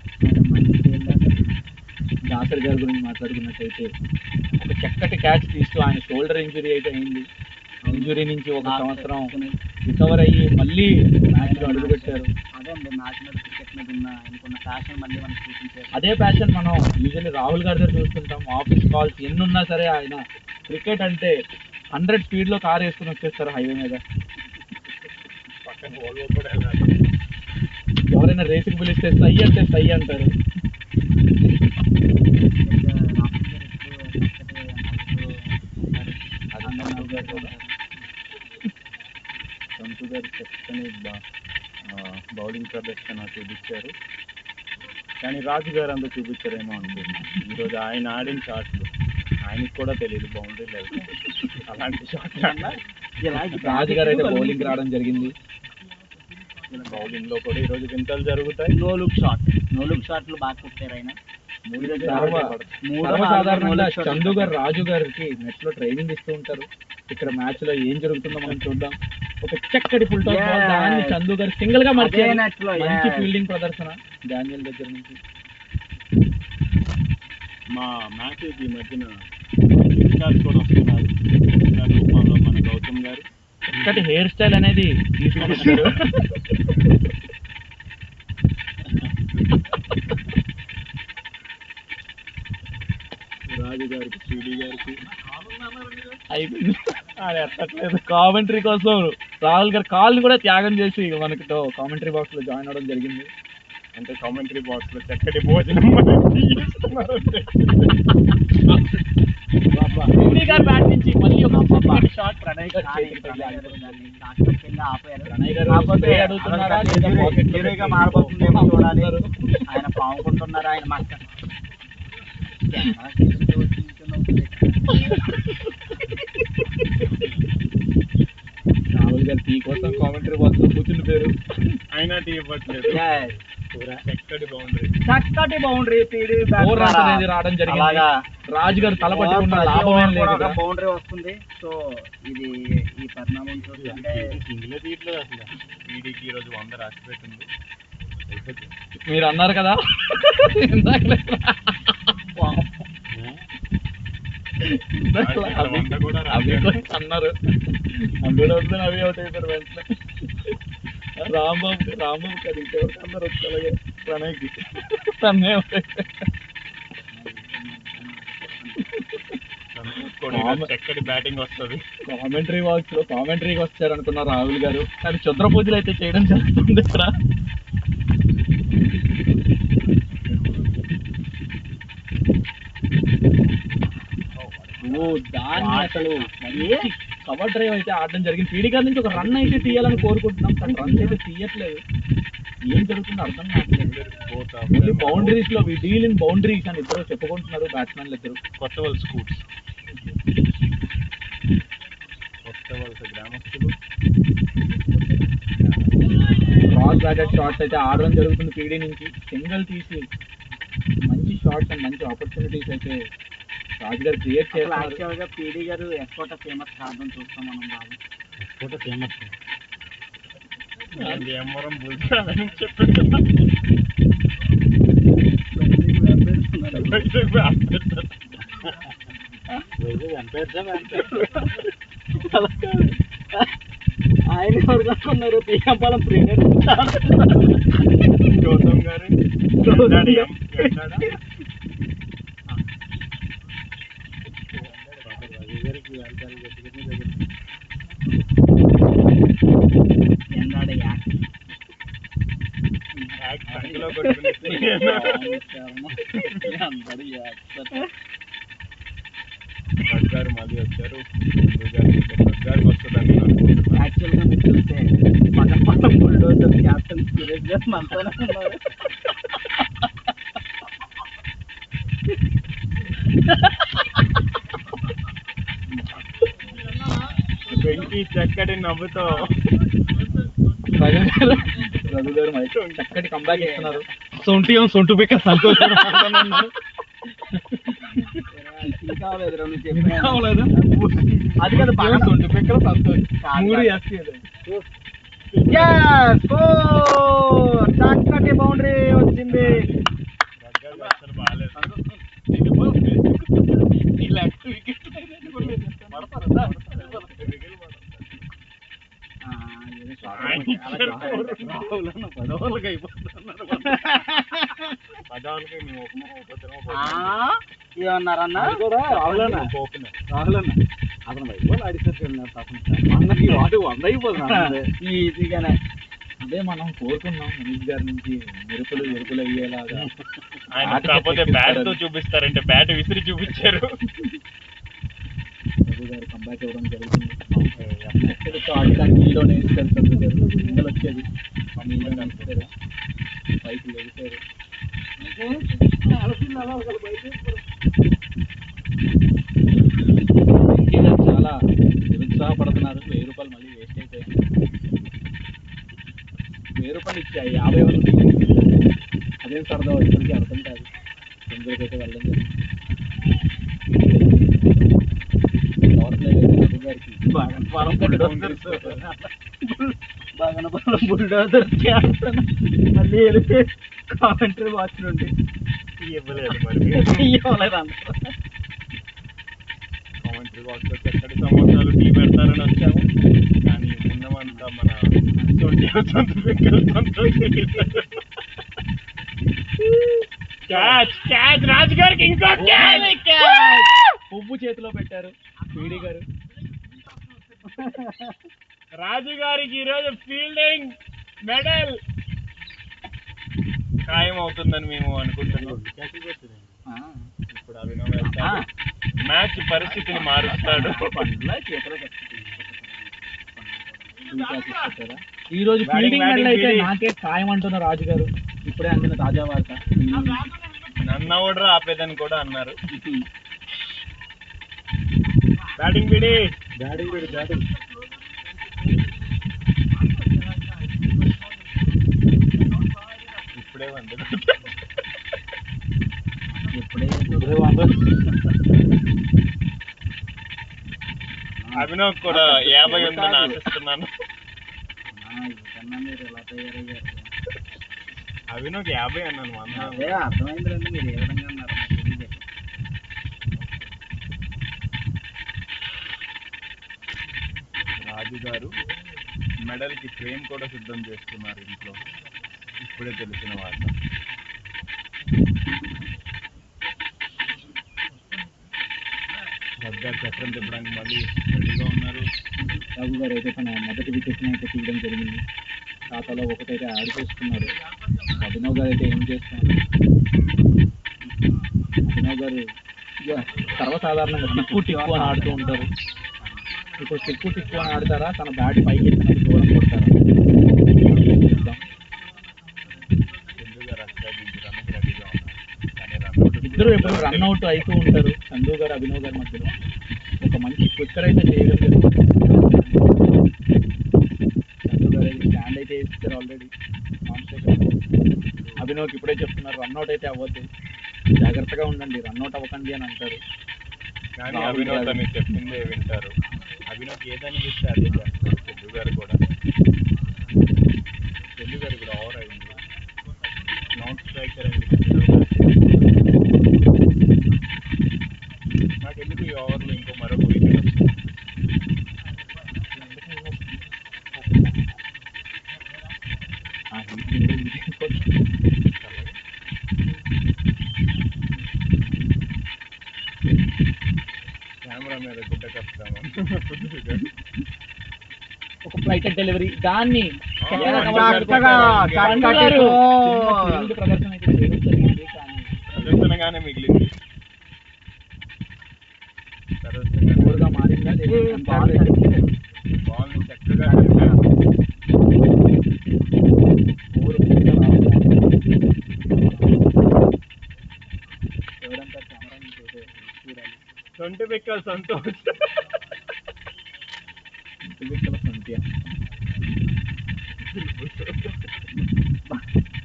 దాసరి గారి గురించి మాట్లాడుకున్నట్టయితే ఒక చక్కటి క్యాచ్ తీస్తూ ఆయన షోల్డర్ ఇంజురీ అయితే అయింది. ఇంజురీ నుంచి 1 సంవత్సరం రికవర్ అయ్యి మళ్ళీ మ్యాచ్ లో అడుగుపెట్టారు. అదే అండి, మ్యాచ్ మీద క్రికెట్ మీద ఆయనకున్న ప్యాషన్ మళ్ళీ మనకి చూపించారు. అదే ప్యాషన్ మనం యూజువల్లీ రాహుల్ గారి దగ్గర చూస్తుంటాం. ఆఫీస్ కాల్స్ ఎన్ని ఉన్నా సరే ఆయన క్రికెట్ అంటే 100 స్పీడ్ లో కార్ వేసుకుని వచ్చేస్తారు హైవే మీద. ఎవరైనా రేసుకి పిలిస్తే సై అంటే సై అంటారు. సంతు గారు చక్కని బౌలింగ్ ప్రదర్శన చూపించారు. కానీ రాజు గారు అంతా చూపించారేమో అనుకుంటున్నాను. ఈరోజు ఆయన ఆడిన షాట్లు ఆయనకి కూడా తెలియదు బౌండరీ లేదు. అలాంటి షాట్లు అన్నా రాజు గారు అయితే బౌలింగ్ రావడం జరిగింది. బౌలింగ్ లో కూడా ఈరోజు వింతలు జరుగుతాయి. నో లుక్ షాట్లు బాగా కొట్టారు ఆయన. సర్వసాధారణంగా చందు గారు రాజు గారికి నెట్ లో ట్రైనింగ్ ఇస్తూ ఉంటారు. ఇక్కడ మ్యాచ్ లో ఏం జరుగుతుందో మనం చూద్దాం. ఒక చక్కటి ఫుల్ టాస్ బాల్ దాన్ని చందు గారు సింగిల్ గా మార్చారు. మంచి ఫీల్డింగ్ ప్రదర్శన డానియల్ దగ్గర నుంచి. మా మ్యాచ్ ఈ మధ్యన కూడా వస్తున్నారు. రూపంలో మన గౌతమ్ గారు చక్కటి హెయిర్ స్టైల్ అనేది తీసుకొచ్చారు. రాజు గారికి, శ్రీడి గారికి అయిపోయింది. అది ఎత్తట్లేదు. కామెంటరీ కోసం రాహుల్ గారు కాల్ని కూడా త్యాగం చేసి మనకి కామెంటరీ బాక్స్ లో జాయిన్ అవడం జరిగింది. అంటే కామెంటరీ బాక్స్ లో చక్కటి భోజనం బ్యాట్ నుంచి మళ్ళీ ఒక షాట్ ప్రణయ్ గారు మారబోతుందేమో చూడాలి. ఆయన పాముకుంటున్నారు. ఆయన మాస్టర్ రాహుల్ గారు టీ కోసం కామెంటరీ బాక్స్ లో కూర్చుని పేరు అయినా టీ ఇవ్వట్లేదు. చక్కటి బౌండరీ పీడి ఫోర్ రన్స్ అనేది రావడం జరిగింది. రాజు గారు తల పట్టుకున్న లాభం లేదు. బౌండరీ వస్తుంది. సో ఇది ఈ పరిణామం చూస్తుంటే ఈరోజు 100 రాసి పెట్టింది. మీరు అన్నారు కదా అన్నారు 100 వస్తుంది అవి అవుట్ అయిపోయారు వెంటనే. రాంబాబు కదా ఇంకెవరికి అన్నారు వచ్చి అలాగే ప్రణయ్కి తన్నే చక్కటి బ్యాటింగ్ వస్తుంది. కామెంటరీకి వచ్చారు అనుకున్నారు రాహుల్ గారు, కానీ చుద్ర పూజలు అయితే చేయడం జరుగుతుంది ఇక్కడ. దాన్ని అసలు కవర్ డ్రైవ్ అయితే ఆడడం జరిగింది. పీడి గారి నుంచి ఒక రన్ అయితే తీయాలని కోరుకుంటున్నాం, కానీ రన్స్ అయితే తీయట్లేదు. ఏం జరుగుతుందో అర్థం కావట్లేదు. బౌండరీస్ లో డీల్ ఇన్ బౌండరీస్ అని ఇద్దరు చెప్పుకుంటున్నారు బ్యాట్స్మెన్లు ఇద్దరు. కొత్త వలస గ్రామస్తులు క్రాస్ బ్యాటెడ్ షాట్స్ అయితే ఆడడం జరుగుతుంది. పీడి నుంచి సింగిల్ తీసి మంచి షాట్స్ అండ్ మంచి ఆపర్చునిటీస్ అయితే రాజు గారు క్రియేట్ చేయాలి. యాక్చువల్గా పీడి గారు ఎక్స్పోర్ట్ ఫేమస్ కాదని చూస్తాం మనం. బాగా ఎక్స్పోర్ట్ ఫేమస్ ఆయన ఎవరు కట్టుకున్నారు? తీయంపాలెం ప్రీమియర్ గౌతమ్ గారు గారు మళ్ళీ వచ్చారు. యాక్చువల్గా మీరు చూస్తే పక్కన బుల్డోజర్ క్యాప్టెన్ సురేష్ గారు మనతోనే ఉన్నారు. వెంకీ చక్కటి నవ్వుతో రఘు గారు చక్కటి కంబ్యాక్ ఇస్తున్నారు. సొంటు పిక్క సంతోషం అది కదా బాగా సొంటు పిక్కలు సంతోషం. చక్కటి బౌండరీ వచ్చింది. ఏమన్నారన్నా రాహులన్నా అతను వైపు అడిసరి ఈజీగానే. అదే మనం కోరుకున్నాం మనీష్ గారి నుంచి ఎరుపులు అయ్యేలాగా. కాకపోతే బ్యాట్ తో చూపిస్తారంటే బ్యాట్ విసిరి చూపించారు. రఘు గారు కంబ్యాక్ ఇవ్వడం జరుగుతుంది. నీలోనే ఇస్తారు సింగల్ వచ్చేది, నీలోనే ఇస్తారు, పైకి వెళ్తారు. చాలా నిరుత్సాహపడుతున్నారు. 1000 రూపాయలు మళ్ళీ వేస్ట్ అయిపోయాయి. 1000 రూపాయలు ఇచ్చాయి 50 వరకు. అదేం సరదా ఇప్పటికీ అర్థం కాదు. సింగిల్కి అయితే వెళ్ళడం జరిగింది. బుల్డోజర్ క్యాప్టెన్ మళ్ళీ వెళితే కామెంటరీ వాచ్ నుండి కామెంటరీ వాచ్ లో చక్కటి సమోసాలు టీ పెడతారని వచ్చాము, కానీ ఉన్నమంతా మన రాజు గారికి ఇంకో పువ్వు చేతిలో పెట్టారు పీడి గారు. రాజు గారికి ఈరోజు ఫీల్డింగ్ మెడల్ ఖాయం అవుతుందని మేము అనుకుంటున్నాం. ఇప్పుడు అభినవ్ వెళ్తాడు, మ్యాచ్ పరిస్థితిని మారుస్తాడు. ఈ రోజు ఫీల్డింగ్ మెడల్ అయితే నాకే ఖాయం అంటున్న రాజు గారు. ఇప్పుడే అందిన తాజా వార్త. నన్ను కూడా ఆపేదని కూడా అన్నారు. బ్యాటింగ్ బిడి ఇప్పుడే అభినవ్ కూడా 50 ఉందని ఆశిస్తున్నాను. ఇదన్నా మీరు ఎలా తయారయ్యారు? అభినవ్కి 50 అన్నాను. అదే అర్థమైందండి, మీరు ఏ విధంగా అన్నారు నాకు తెలియదు. రాజు గారు మెడల్కి ఫ్రేమ్ కూడా సిద్ధం చేస్తున్నారు ఇంట్లో, ఇప్పుడే తెలిసిన వార్త. దగ్గర చక్రం తిప్పడానికి మళ్ళీ రెడీగా ఉన్నారు. రాజు గారు అయితే తన మొదటి వికెట్ని అయితే తీయడం జరిగింది. ఖాతాలో ఒకటైతే యాడ్ చేసుకున్నాడు. అభినవ్ గారు అయితే ఏం చేస్తున్నారు? అభినవ్ గారు సర్వసాధారణంగా టిక్కు టిక్కు అని ఆడుతూ ఉంటారు. ఇప్పుడు టిక్కు టిక్కు అని ఆడతారా, తన బ్యాట్ పైకి ఎత్తినట్టు దూరం కొడతారా? చందు గారు అక్కడ నుంచి రన్కి రెడీగా ఉన్నారు. కానీ రన్అట్ ఇద్దరు ఎప్పుడు రన్అట్ అవుతూ ఉంటారు. చందు గారు అభినవ్ గారి మధ్యలో ఒక మంచి క్విక్కర్ అయితే చేయగలిగారు. చందు గారు అయితే స్టాండ్ అయితే వేస్తారు ఆల్రెడీ. అభినవ్కి ఇప్పుడే చెప్తున్నారు రన్అట్ అయితే అవ్వద్దు, జాగ్రత్తగా ఉండండి, రన్అట్ అవ్వకండి అని అంటారు. కానీ అభినవ్ తనకి చెప్పిందే వింటారు. అభినవ్కి ఏదని ఇస్తే అదే చేస్తారు. చందు గారు కూడా ఓవర్ అయింది. నాన్ స్ట్రైకర్ అండి. నాకు ఎందుకు ఈ ఓవర్లో ఇంకో మరొక వికెట్ వస్తుంది. కెమెరా మీద గుడ్డ కప్తాము. ఒక ఫ్లైట్ డెలివరీ దాన్ని చక్కగా ఫీల్డ్ ప్రదర్శన అయితే చేయడం జరిగింది. కానీ ప్రదర్శనగానే మిగిలింది. గా మారిందా బాల్ని చక్కగా కలిపారు. ఎవరంతా కెమెరా నుంచి చూడాలి. సొంటి బిక్కలు సంతోష్.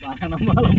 బాగా నమ్మాలి.